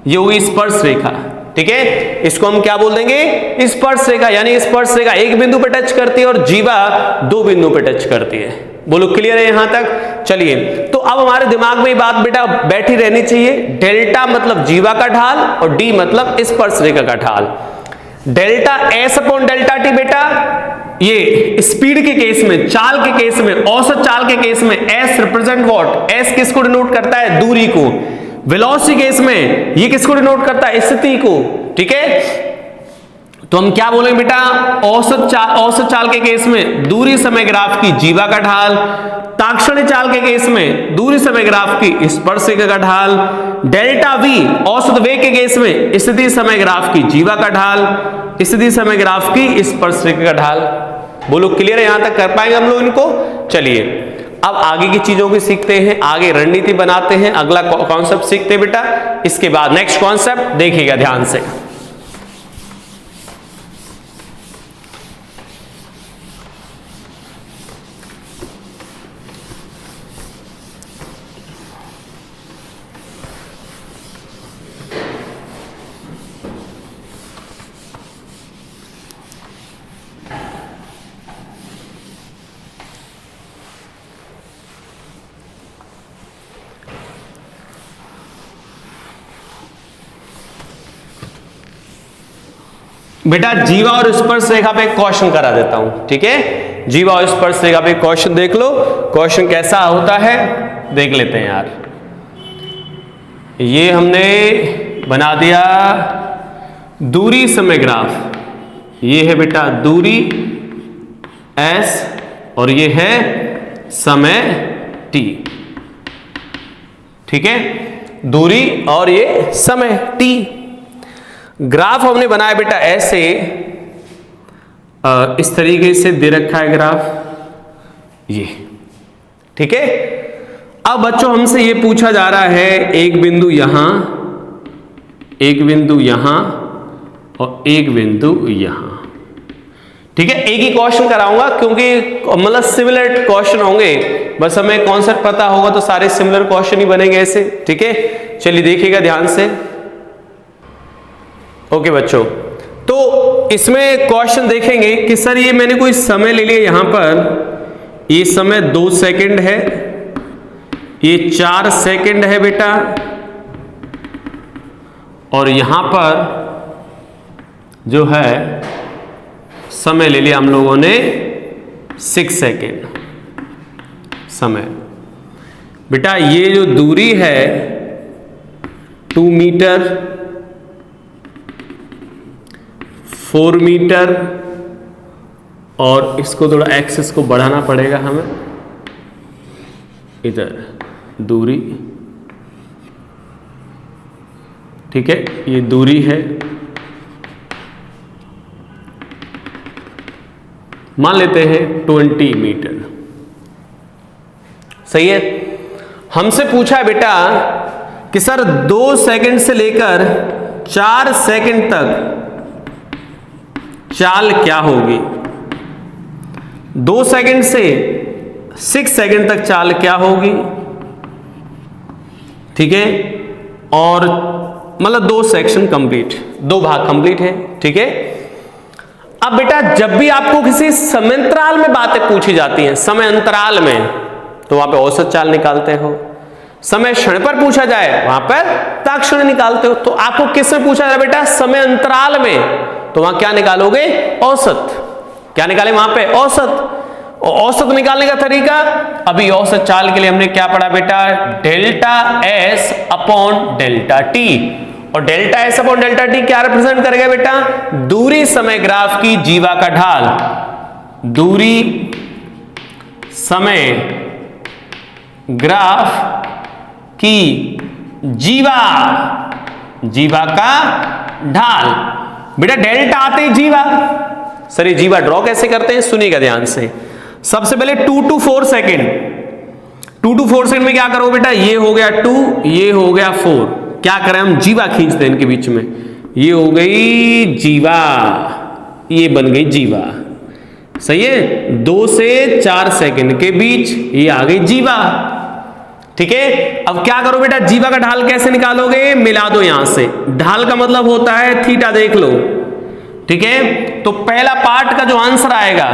ये हुई स्पर्श रेखा, ठीक है। इसको हम क्या बोल देंगे, स्पर्श रेखा, यानी स्पर्श रेखा एक बिंदु पे टच करती है और जीवा दो बिंदु पे टच करती है। बोलो क्लियर है यहां तक? चलिए, तो अब हमारे दिमाग में ये बात बेटा बैठी रहनी चाहिए, डेल्टा मतलब जीवा का ढाल और डी मतलब स्पर्श रेखा का ढाल। Delta S upon delta T बेटा, ये स्पीड के केस में, चाल के केस में, औसत चाल के केस में एस रिप्रेजेंट व्हाट, एस किसको डिनोट करता है, दूरी को। वेलोसिटी केस में ये किसको डिनोट करता है, स्थिति को। ठीक है। तो हम क्या बोलेंगे बेटा, औसत चाल के केस में दूरी समय ग्राफ की जीवा का ढाल, ताक्षणिक चाल के केस में दूरी समय ग्राफ की स्पर्शरेखा का ढाल, डेल्टा वी औसत वेग के केस में स्थिति समय ग्राफ की जीवा का ढाल, स्थिति समय ग्राफ की स्पर्शरेखा का ढाल। बोलो क्लियर है, यहां तक कर पाएंगे हम लोग इनको। चलिए अब आगे की चीजों को सीखते हैं, आगे रणनीति बनाते हैं, अगला कॉन्सेप्ट सीखते हैं बेटा। इसके बाद नेक्स्ट कॉन्सेप्ट देखिएगा ध्यान से। बेटा जीवा और स्पर्श रेखा पे क्वेश्चन करा देता हूं, ठीक है। जीवा और स्पर्श रेखा पे क्वेश्चन देख लो, क्वेश्चन कैसा होता है देख लेते हैं यार। ये हमने बना दिया दूरी समय ग्राफ, ये है बेटा दूरी s और ये है समय t, ठीक है, दूरी और ये समय t। ग्राफ हमने बनाया बेटा ऐसे, इस तरीके से दे रखा है ग्राफ ये, ठीक है। अब बच्चों हमसे ये पूछा जा रहा है एक बिंदु यहां, एक बिंदु यहां और एक बिंदु यहां, ठीक है। एक ही क्वेश्चन कराऊंगा क्योंकि मतलब सिमिलर क्वेश्चन होंगे, बस हमें कॉन्सेप्ट पता होगा तो सारे सिमिलर क्वेश्चन ही बनेंगे ऐसे, ठीक है। चलिए देखिएगा ध्यान से। ओके बच्चों, तो इसमें क्वेश्चन देखेंगे कि सर ये मैंने कोई समय ले लिया, यहां पर ये समय 2 सेकंड है, ये 4 सेकंड है बेटा, और यहां पर जो है समय ले लिया हम लोगों ने 6 सेकंड समय। बेटा ये जो दूरी है 2 मीटर, 4 मीटर, और इसको थोड़ा एक्सेस को बढ़ाना पड़ेगा हमें, इधर दूरी, ठीक है, ये दूरी है, मान लेते हैं 20 मीटर, सही है। हमसे पूछा है बेटा कि सर 2 सेकंड से लेकर 4 सेकंड तक चाल क्या होगी, 2 सेकंड से 6 सेकंड तक चाल क्या होगी, ठीक है, और मतलब 2 सेक्शन कंप्लीट, 2 भाग कंप्लीट है, ठीक है। अब बेटा जब भी आपको किसी समयांतराल में बातें पूछी जाती हैं, समय अंतराल में, तो वहां पे औसत चाल निकालते हो, समय क्षण पर पूछा जाए वहां पर ताक्षण निकालते हो। तो आपको किस में पूछा जाए बेटा, समय अंतराल में, तो वहां क्या निकालोगे, औसत। क्या निकाले वहां पे, औसत। और औसत निकालने का तरीका, अभी औसत चाल के लिए हमने क्या पढ़ा बेटा, delta S upon delta T, और delta S upon delta T क्या रिप्रेजेंट करेगा बेटा, दूरी समय ग्राफ की जीवा का ढाल, दूरी समय ग्राफ की जीवा, जीवा का ढाल। बेटा डेल्टा आते ही जीवा, सर ये जीवा ड्रॉ कैसे करते हैं सुनिएगा ध्यान से। सबसे पहले 2 to 4 सेकेंड, 2 to 4 सेकेंड में क्या करो बेटा, ये हो गया 2, ये हो गया 4, क्या करें हम, जीवा खींचते हैं इनके बीच में, ये हो गई जीवा, ये बन गई जीवा, सही है। 2 से 4 सेकेंड के बीच ये आ गई जीवा, ठीक है। अब क्या करो बेटा, जीवा का ढाल कैसे निकालोगे, मिला दो यहां से, ढाल का मतलब होता है थीटा, देख लो, ठीक है। तो पहला पार्ट का जो आंसर आएगा,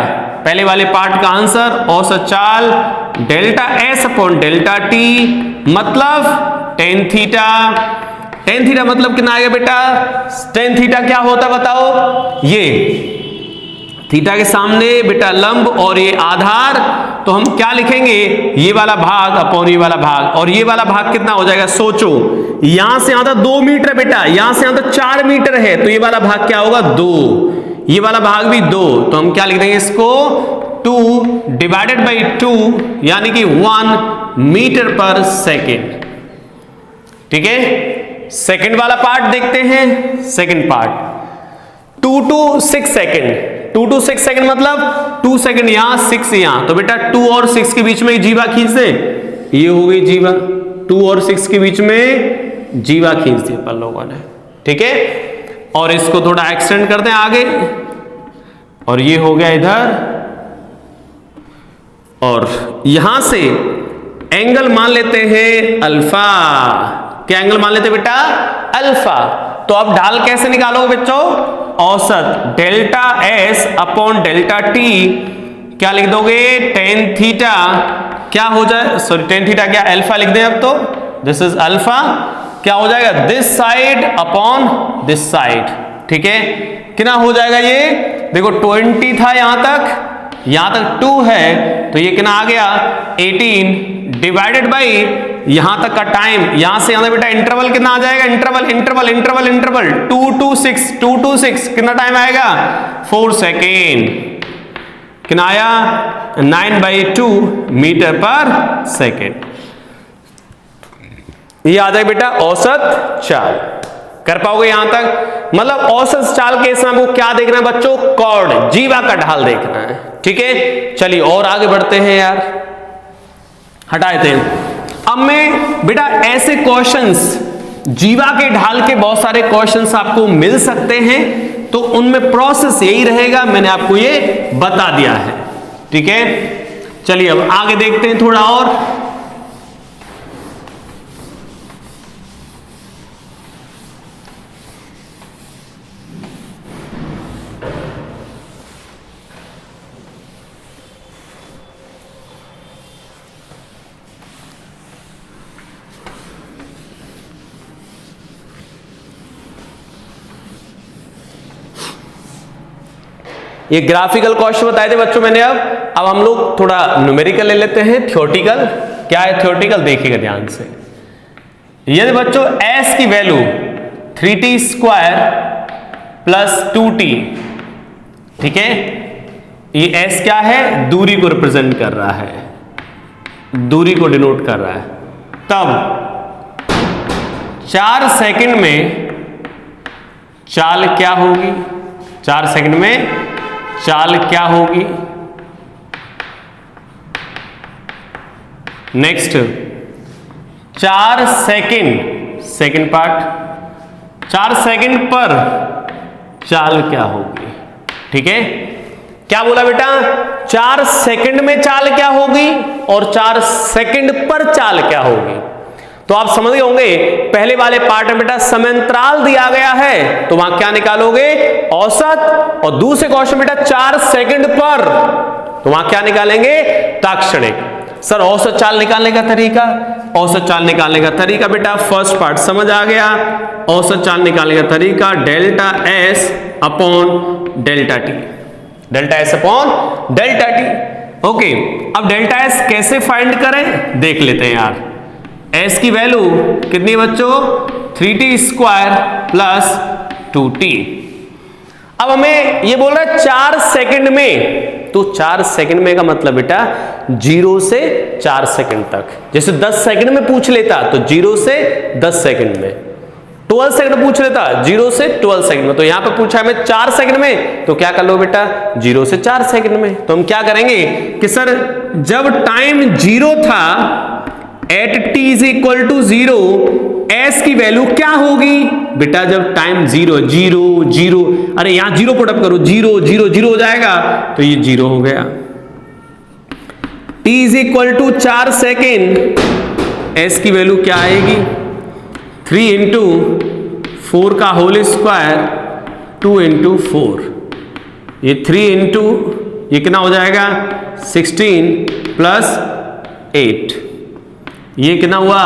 पहले वाले पार्ट का आंसर औसत चाल delta S upon delta T, मतलब टेन थीटा। टेन थीटा मतलब कितना आएगा बेटा, टेन थीटा क्या होता बताओ, ये थीटा के सामने बेटा लंब और ये आधार, तो हम क्या लिखेंगे, ये वाला भाग अपॉन ये वाला भाग, और ये वाला भाग कितना हो जाएगा, सोचो यहां से यहां तक 2 मीटर बेटा, यहां से यहां तक 4 मीटर है, तो ये वाला भाग क्या होगा 2, ये वाला भाग भी 2, तो हम क्या लिख देंगे इसको 2 डिवाइडेड बाई 2 यानी कि 1 मीटर पर सेकेंड। ठीक है, सेकंड वाला पार्ट देखते हैं। Second part 2 to 6 second, 2 to 6 second मतलब 2 सेकंड यहां 6 यहां, तो बेटा 2 और 6 के बीच में जीवा खींच दे, ये हो गई जीवा, 2 और 6 के बीच में जीवा खींच दी अपन लोगों ने। ठीक है, और इसको थोड़ा एक्सटेंड करते हैं आगे, और ये हो गया इधर, और यहां से एंगल मान लेते हैं अल्फा। क्या एंगल मान लेते बेटा? अल्फा। तो अब ढाल कैसे निकालोगे बच्चों? औसत delta S upon delta T, क्या लिख दोगे? टेन थीटा, क्या हो जाए, सॉरी टेन थीटा क्या अल्फा लिख दें अब तो, दिस इज अल्फा, क्या हो जाएगा this side upon this side. ठीक है, कितना हो जाएगा ये? देखो 20 था यहां तक 2 है, तो ये कितना आ गया 18 डिवाइडेड बाई यहां तक का टाइम, यहां से यहां बेटा इंटरवल कितना आ जाएगा? इंटरवल 2 to 6 कितना टाइम आएगा? 4 सेकेंड। कितना आया? 9/2 मीटर पर सेकेंड। ये आ जाएगा बेटा औसत चाल। कर पाओगे यहां तक? मतलब औसत चाल के इसमें आपको क्या देखना है बच्चों? कॉर्ड, जीवा का ढाल देखना है। ठीक है, चलिए और आगे बढ़ते हैं यार, हटा देते हैं। अब मैं बेटा ऐसे क्वेश्चंस, जीवा के ढाल के बहुत सारे क्वेश्चंस आपको मिल सकते हैं, तो उनमें प्रोसेस यही रहेगा, मैंने आपको ये बता दिया है। ठीक है, चलिए अब आगे देखते हैं थोड़ा और। ये ग्राफिकल क्वेश्चन बताए थे बच्चों मैंने। अब हम लोग थोड़ा न्यूमेरिकल ले लेते हैं, थ्योरेटिकल। क्या है थ्योरेटिकल? देखिएगा ध्यान से। यदि बच्चों s की वैल्यू 3t² प्लस 2t, ठीक है, ये s क्या है? दूरी को रिप्रेजेंट कर रहा है, दूरी को डिनोट कर रहा है। तब 4 सेकंड में चाल क्या होगी? 4 सेकंड में चाल क्या होगी? Next 4 second, second part, 4 second पर चाल क्या होगी? ठीक है, क्या बोला बेटा? 4 सेकंड में चाल क्या होगी और 4 सेकंड पर चाल क्या होगी? तो आप समझ गए होंगे, पहले वाले पार्ट में बेटा समयांतराल दिया गया है, तो वहां क्या निकालोगे? औसत। और दूसरे क्वेश्चन बेटा 4 सेकंड पर, तो वहां क्या निकालेंगे? ताक्षणिक। सर औसत चाल निकालने का तरीका? औसत चाल निकालने का तरीका बेटा फर्स्ट पार्ट समझ आ गया। औसत चाल निकालने का तरीका delta S upon delta T, delta S upon delta T. Okay, अब डेल्टा एस कैसे फाइंड करें देख लेते हैं यार। s की वैल्यू कितनी बच्चों? 3t² plus 2t। अब हमें ये बोल रहा है 4 सेकंड में, तो 4 सेकंड में का मतलब बेटा 0 से 4 सेकंड तक। जैसे 10 सेकंड में पूछ लेता तो 0 से 10 सेकंड में, 12 सेकंड पूछ लेता 0 से 12 सेकंड में, तो यहां पे पूछा हमें 4 सेकंड में, तो क्या कर लो बेटा 0 से 4 सेकंड में। तो हम क्या करेंगे कि सर जब टाइम 0 था, at t is equal to 0, s की वैल्यू क्या होगी बेटा? जब टाइम 0 0 0, अरे यहां 0 पुटअप करो, 0 0 0 हो जाएगा, तो ये 0 हो गया। t is equal to 4 second, s की वैल्यू क्या आएगी? 3 इंटू 4 का होल स्क्वायर 2 इंटू 4, ये 3 इंटू ये कितना हो जाएगा? 16 प्लस 8, ये कितना हुआ?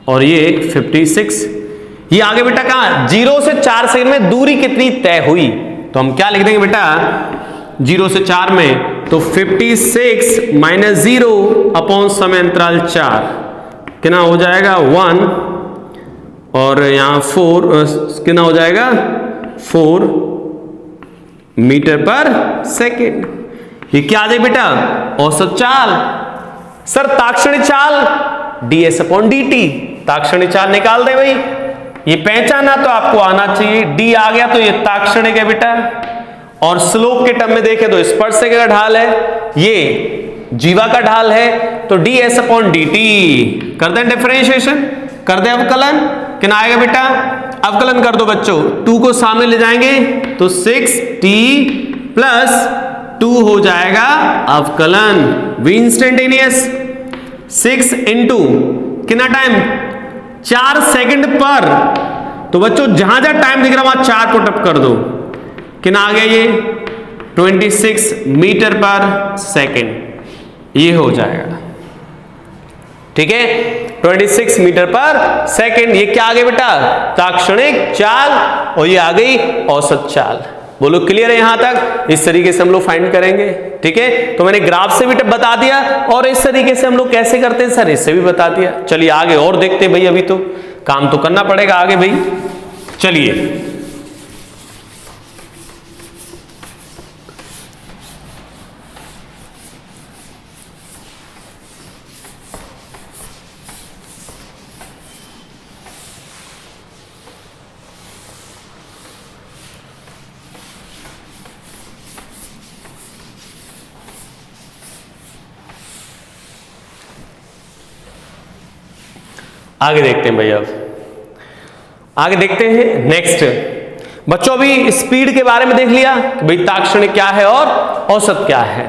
और ये 56। ये आगे बेटा कहां? 0 से 4 सेकंड में दूरी कितनी तय हुई? तो हम क्या लिख देंगे बेटा 0 से 4 में? तो 56 माइनस 0 अपॉन समय अंतराल 4 कितना हो जाएगा? 1 और यहाँ 4 कितना हो जाएगा 4 मीटर पर सेकेंड। ये क्या दे बेटा औसत चाल। सर ताक्षणिक चाल ds/dt, ताक्षणिक चाल निकाल दे भाई। ये पहचाना तो आपको आना चाहिए, d आ गया तो ये ताक्षणिक है बेटा, और स्लोप के टर्म में देखें तो स्पर्शक का ढाल है, ये जीवा का ढाल है, तो ds/dt कर दें डिफरेंशिएशन, कर दें अवकलन, कितना आएगा बेटा अवकलन कर दो बच्चों, 2 को सामने ले जाएंगे तो 6t प्लस 2 हो जाएगा अवकलन v इंस्टेंटेनियस 6 इंटू कितना टाइम 4 सेकंड पर, तो बच्चों जहां जहां टाइम दिख रहा वहां 4 पुटअप कर दो, कितना आ गया ये 26 मीटर पर सेकंड, ये हो जाएगा। ठीक है 26 मीटर पर सेकंड, ये क्या आ गया बेटा ताक्षणिक चाल, और ये आ गई औसत चाल। बोलो क्लियर है यहां तक। इस तरीके से हम लोग फाइंड करेंगे। ठीक है तो मैंने ग्राफ से भी बता दिया, और इस तरीके से हम लोग कैसे करते हैं सर इससे भी बता दिया। चलिए आगे और देखते हैं भाई, अभी तो काम तो करना पड़ेगा आगे भाई। चलिए आगे देखते हैं भाई, अब आगे देखते हैं नेक्स्ट। बच्चों अभी स्पीड के बारे में देख लिया कि भाई ताक्षणिक क्या है और औसत क्या है।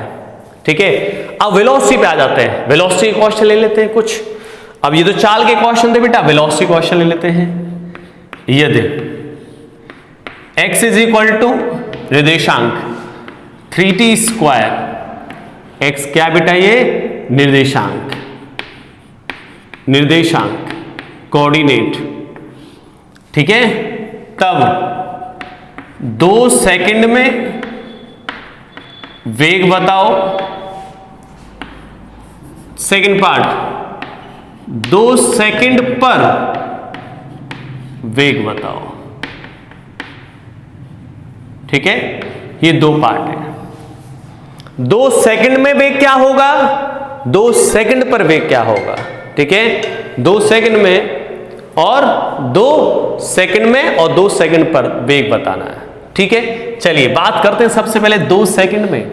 ठीक है अब वेलोसिटी पे आ जाते हैं। वेलोसिटी क्वेश्चन ले लेते हैं कुछ। अब ये तो चाल के क्वेश्चन थे बेटा, वेलोसिटी क्वेश्चन ले लेते हैं। यदि x इज इक्वल टू निर्देशांक 3t स्क्वायर, x क्या बेटा ये निर्देशांक, निर्देशांक कोऑर्डिनेट, ठीक है, तब 2 सेकंड में वेग बताओ। सेकंड पार्ट 2 सेकंड पर वेग बताओ। ठीक है ये 2 पार्ट है। 2 सेकंड में वेग क्या होगा, 2 सेकंड पर वेग क्या होगा। ठीक है 2 सेकंड में और 2 सेकंड में और 2 सेकंड पर वेग बताना है। ठीक है चलिए बात करते हैं सबसे पहले 2 सेकंड में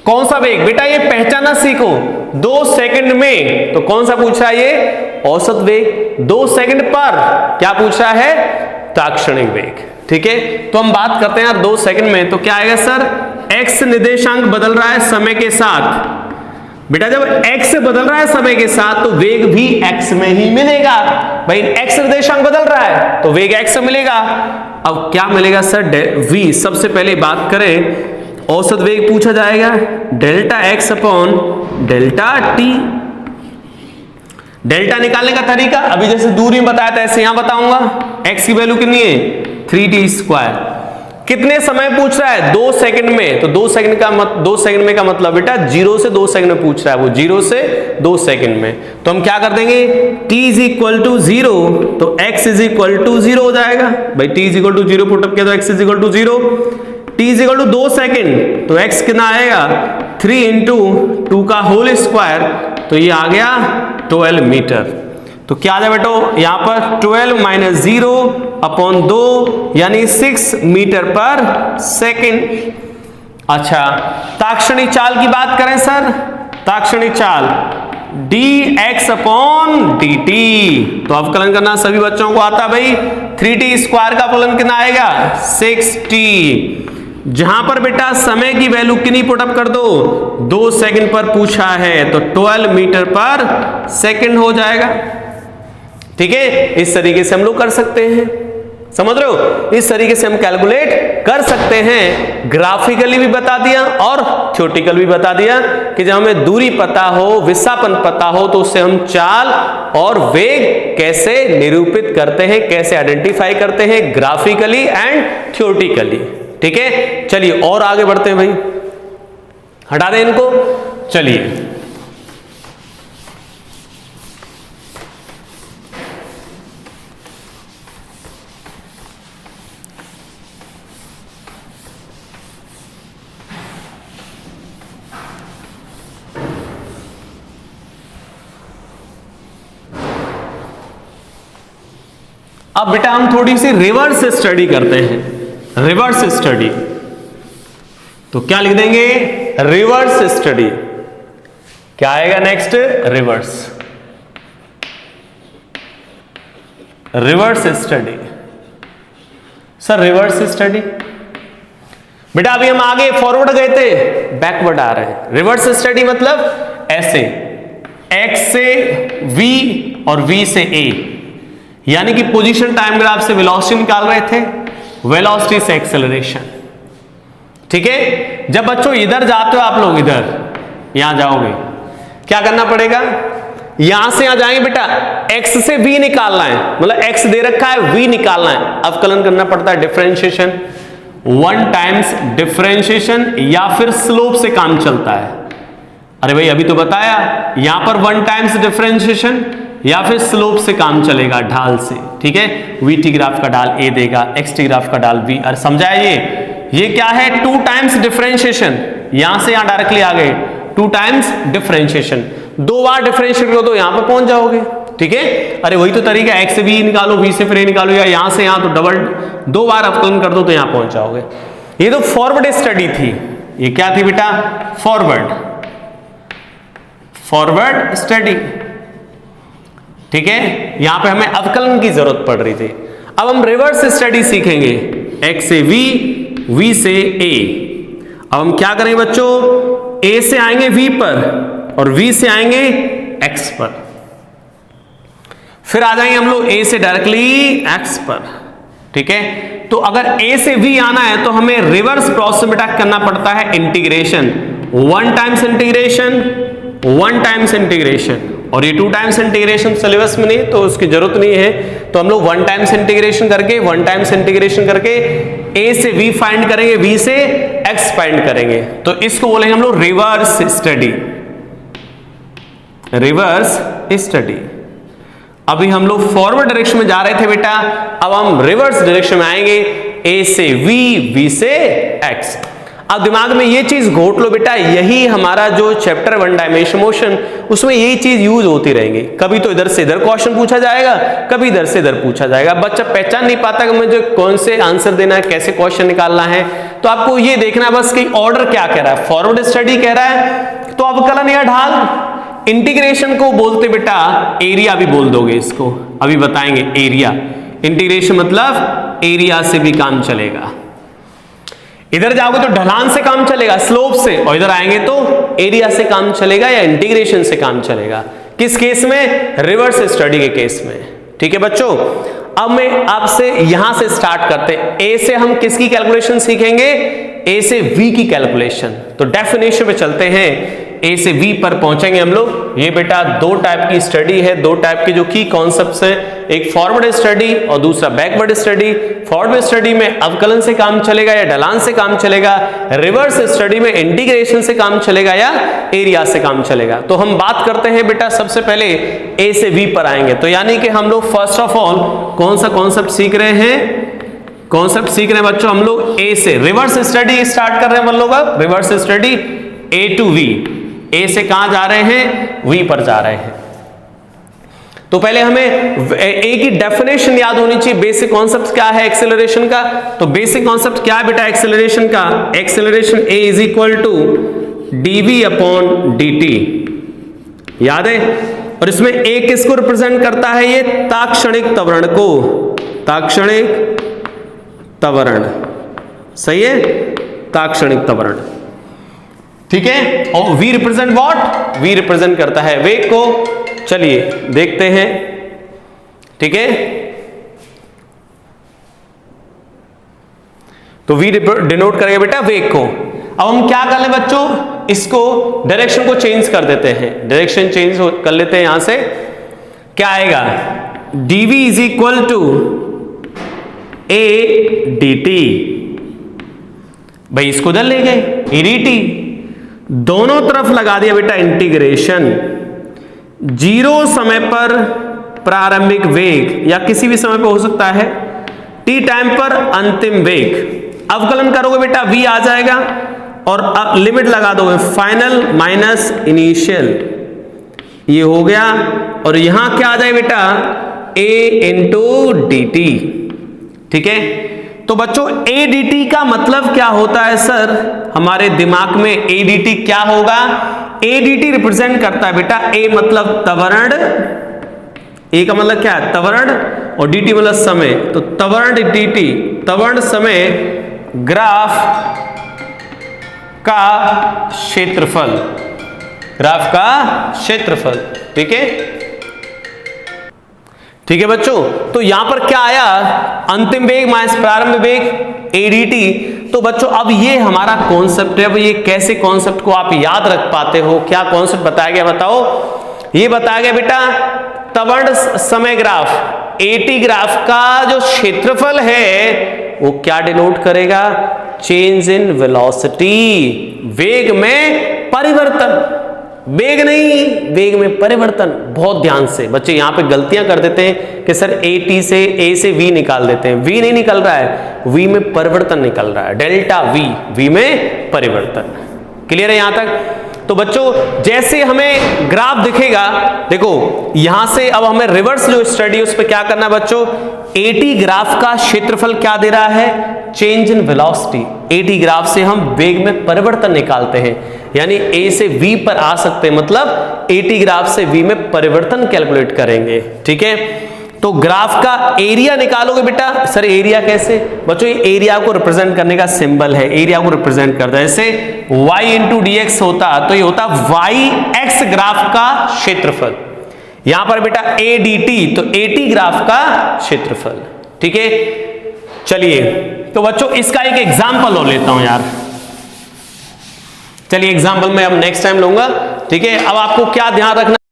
कौन सा वेग। बेटा ये पहचाना सीखो, 2 सेकंड में तो कौन सा पूछा है ये औसत वेग, 2 सेकंड पर क्या पूछा है ताक्षणिक वेग। ठीक है तो हम बात करते हैं यार 2 सेकंड में, तो क्या आएगा सर x निर्देशांक बदल रहा है समय के साथ। बेटा जब x बदल रहा है समय के साथ तो वेग भी x में ही मिलेगा। भाई x निर्देशांक बदल रहा है तो वेग x में मिलेगा। अब क्या मिलेगा सर v। सबसे पहले बात करें औसत वेग पूछा जाएगा delta x upon delta t। Delta निकालने का तरीका अभी जैसे दूरी में बताया था ऐसे यहां बताऊंगा। x की वैल्यू कितनी है 3t स्क्वायर। कितने समय पूछ रहा है 2 सेकंड में, तो 2 सेकंड में का मतलब बेटा 0 से 2 सेकंड में पूछ रहा है वो, 0 से 2 सेकंड में। तो हम क्या कर देंगे t इज इक्वल टू 0 तो x इज इक्वल टू 0 हो जाएगा। भाई t is equal to 0 put up किया तो x is equal to 0, t is equal to 2 second तो x कितना आएगा 3 इंटू 2 का होल स्क्वायर, तो ये आ गया 12 मीटर। तो क्या आ जाए बेटो यहां पर 12 माइनस 0 अपॉन 2 यानी 6 मीटर पर सेकंड। अच्छा ताक्षणिक चाल की बात करें सर, ताक्षणिक चाल dx अपॉन dt, तो अवकलन करना सभी बच्चों को आता भाई। 3t स्क्वायर का अवकलन कितना आएगा 6t, जहां पर बेटा समय की वैल्यू कितनी पुटअप कर दो 2 सेकंड पर पूछा है तो 12 मीटर पर सेकंड हो जाएगा। ठीक है इस तरीके से हम लोग कर सकते हैं, समझ रहे हो, इस तरीके से हम कैलकुलेट कर सकते हैं। ग्राफिकली भी बता दिया और थ्योरेटिकल भी बता दिया कि जब हमें दूरी पता हो विस्थापन पता हो तो उससे हम चाल और वेग कैसे निरूपित करते हैं, कैसे आइडेंटिफाई करते हैं ग्राफिकली एंड थ्योरेटिकली। ठीक है चलिए और आगे बढ़ते हैं भाई, हटा दें इनको। चलिए अब बेटा हम थोड़ी सी रिवर्स स्टडी करते हैं, रिवर्स स्टडी। तो क्या लिख देंगे? Reverse study. क्या आएगा next? Reverse, reverse study. Sir reverse study बेटा अभी हम आगे फॉरवर्ड गए थे, बैकवर्ड आ रहे हैं। रिवर्स स्टडी मतलब ऐसे, x से v और v से a, यानी कि पोजीशन टाइम ग्राफ से वेलोसिटी निकाल रहे थे, वेलोसिटी से एक्सेलरेशन। ठीक है, जब बच्चों इधर जाते हो आप लोग, इधर यहां जाओगे, क्या करना पड़ेगा? यहां से यहां जाएंगे बेटा, x से v निकालना है, मतलब x दे रखा है, v निकालना है, अवकलन करना पड़ता है, डिफरेंशिएशन, 1 टाइम्स डिफरेंशिएशन, या फिर स्लोप से काम चलता है। अरे भाई अभी तो बताया, यहां पर 1 टाइम्स डिफरेंशिएशन या फिर स्लोप से काम चलेगा, ढाल से। ठीक है, वीटी ग्राफ का ढाल a देगा, एक्सटी ग्राफ का ढाल b। और समझाया ये क्या है? 2 टाइम्स डिफरेंशिएशन, यहां से यहां डायरेक्टली आ गए, 2 टाइम्स डिफरेंशिएशन, 2 बार डिफरेंशिएट करो तो यहां पर पहुंच जाओगे। ठीक है, अरे वही तो तरीका, x से v निकालो, v से फिर a निकालो, या यहां से यहां तो डबल 2 बार अवकलन कर दो तो यहां पहुंच जाओगे। ये तो फॉरवर्ड स्टडी थी। ये क्या थी बेटा? Forward study. ठीक है, यहां पे हमें अवकलन की जरूरत पड़ रही थी। अब हम रिवर्स स्टडी सीखेंगे, x से v, v से a। अब हम क्या करेंगे बच्चों? a से आएंगे v पर और v से आएंगे x पर, फिर आ जाएंगे हम लोग a से डायरेक्टली x पर। ठीक है, तो अगर a से v आना है तो हमें रिवर्स प्रोसेस बेटा करना पड़ता है, integration, 1 times integration, 1 times integration, और ये 2 टाइम्स इंटीग्रेशन सिलेबस में नहीं, तो उसकी जरूरत नहीं है। तो हम लोग 1 टाइम्स इंटीग्रेशन करके, 1 टाइम्स इंटीग्रेशन करके a से v फाइंड करेंगे, v से x फाइंड करेंगे, तो इसको बोलेंगे हम लोग रिवर्स स्टडी। Reverse study. अभी हम लोग फॉरवर्ड डायरेक्शन में जा रहे थे बेटा, अब हम रिवर्स डायरेक्शन में आएंगे, a से v, v से x। अब दिमाग में ये चीज घोट लो बेटा, यही हमारा जो चैप्टर 1 डायमेंशन मोशन, उसमें यही चीज यूज होती रहेंगी। कभी तो इधर से इधर क्वेश्चन पूछा जाएगा, कभी इधर से इधर पूछा जाएगा। बच्चा पहचान नहीं पाता कि मुझे कौन से आंसर देना है, कैसे क्वेश्चन निकालना है। तो आपको ये देखना है बस कि ऑर्डर क्या कह रहा है। फॉरवर्ड स्टडी कह रहा है तो अवकलन या ढाल, इंटीग्रेशन को बोलते बेटा एरिया भी बोल दोगे इसको, अभी बताएंगे एरिया। इंटीग्रेशन मतलब एरिया से भी काम चलेगा। इधर जाओगे तो ढलान से काम चलेगा, स्लोप से, और इधर आएंगे तो एरिया से काम चलेगा या इंटीग्रेशन से काम चलेगा। किस केस में? रिवर्स स्टडी के केस में। ठीक है बच्चों, अब मैं आपसे यहां से स्टार्ट करते हैं। ए से हम किसकी कैलकुलेशन सीखेंगे? ए से वी की कैलकुलेशन। तो डेफिनेशन पे चलते हैं, ए से वी पर पहुंचेंगे हम लोग। ये बेटा 2 टाइप की स्टडी है, 2 टाइप के जो की कॉन्सेप्ट्स हैं, एक फॉरवर्ड स्टडी और दूसरा बैकवर्ड स्टडी। फॉरवर्ड स्टडी में अवकलन से काम चलेगा या ढलान से काम चलेगा, रिवर्स स्टडी में इंटीग्रेशन से काम चलेगा या एरिया से काम चलेगा। तो हम बात करते हैं बेटा, सबसे पहले ए से वी पर आएंगे। तो यानी कि हम लोग फर्स्ट ऑफ ऑल कौन सा कॉन्सेप्ट सीख रहे हैं? कॉन्सेप्ट सीख रहे हैं बच्चों हम लोग ए से। रिवर्स स्टडी स्टार्ट कर रहे हैं हम लोग। अब reverse study A to V, A से कहां जा रहे हैं? वी पर जा रहे हैं। तो पहले हमें ए की डेफिनेशन याद होनी चाहिए। बेसिक कॉन्सेप्ट क्या है एक्सेलरेशन का? तो बेसिक कॉन्सेप्ट क्या है बेटा एक्सेलरेशन का? Acceleration a is equal to dv upon dt, याद है? और इसमें ए किसको रिप्रेजेंट करता है? ये ताक्षणिक त्वरण को, ताक्षणिक त्वरण, सही है? ताक्षणिक त्वरण, ठीक है। और v represent what? V represent करता है वेग को। चलिए देखते हैं, ठीक है। तो वी डिनोट करेगा बेटा वेग को। अब हम क्या कर ले बच्चों, इसको डायरेक्शन को चेंज कर देते हैं। डायरेक्शन चेंज कर लेते हैं। यहां से क्या आएगा? dv is equal to a dt। भाई इसको उधर ले गए, a dt, दोनों तरफ लगा दिया बेटा इंटीग्रेशन। 0 समय पर प्रारंभिक वेग या किसी भी समय पर हो सकता है, t टाइम पर अंतिम वेग। अवकलन करोगे बेटा v आ जाएगा और अब लिमिट लगा दोगे फाइनल माइनस इनिशियल, ये हो गया। और यहां क्या आ जाए बेटा? a into D T. ठीक है, तो बच्चों a dt का मतलब क्या होता है सर? हमारे दिमाग में a dt क्या होगा? a dt रिप्रेजेंट करता है बेटा, a मतलब त्वरण, a का मतलब क्या है? त्वरण, और dt मतलब समय। तो त्वरण dt, त्वरण समय ग्राफ का क्षेत्रफल, ग्राफ का क्षेत्रफल। ठीक है, ठीक है बच्चों, तो यहां पर क्या आया? अंतिम वेग माइनस प्रारंभ वेग ADT। तो बच्चों अब ये हमारा कॉन्सेप्ट है। अब ये कैसे कॉन्सेप्ट को आप याद रख पाते हो? क्या कॉन्सेप्ट बताया गया बताओ? ये बताया गया बेटा, त्वरण समय ग्राफ AT ग्राफ का जो क्षेत्रफल है वो क्या डिनोट करेगा? चेंज इन वेलोसिटी, वेग में परिवर्तन। वेग नहीं, वेग में परिवर्तन। बहुत ध्यान से बच्चे यहां पे गलतियां कर देते हैं कि सर AT से A से V निकाल देते हैं। V नहीं निकल रहा है, V में परिवर्तन निकल रहा है, डेल्टा V, V में परिवर्तन। क्लियर है यहां तक? तो बच्चों जैसे हमें ग्राफ दिखेगा, देखो यहां से अब हमें रिवर्स जो स्टडी उस पर क्या करना है बच्चों? AT ग्राफ का क्षेत्रफल क्या दे रहा है? Change in velocity. AT graph से हम वेग में परिवर्तन निकालते हैं, यानी A से V पर आ सकते हैं, मतलब AT ग्राफ से V में परिवर्तन कैलकुलेट करेंगे। ठीक है, तो ग्राफ का एरिया निकालोगे बेटा। सर एरिया कैसे? बच्चों ये एरिया को रिप्रेजेंट करने का सिंबल है, एरिया को रिप्रेजेंट करता है। जैसे y इंटू डी एक्स होता तो ये होता y x ग्राफ का क्षेत्रफल। यहां पर बेटा ADT, तो AT ग्राफ का क्षेत्रफल। ठीक है, चलिए तो बच्चों इसका एक एग्जाम्पल और लेता हूं यार। चलिए एग्जाम्पल मैं अब नेक्स्ट टाइम लूंगा। ठीक है, अब आपको क्या ध्यान रखना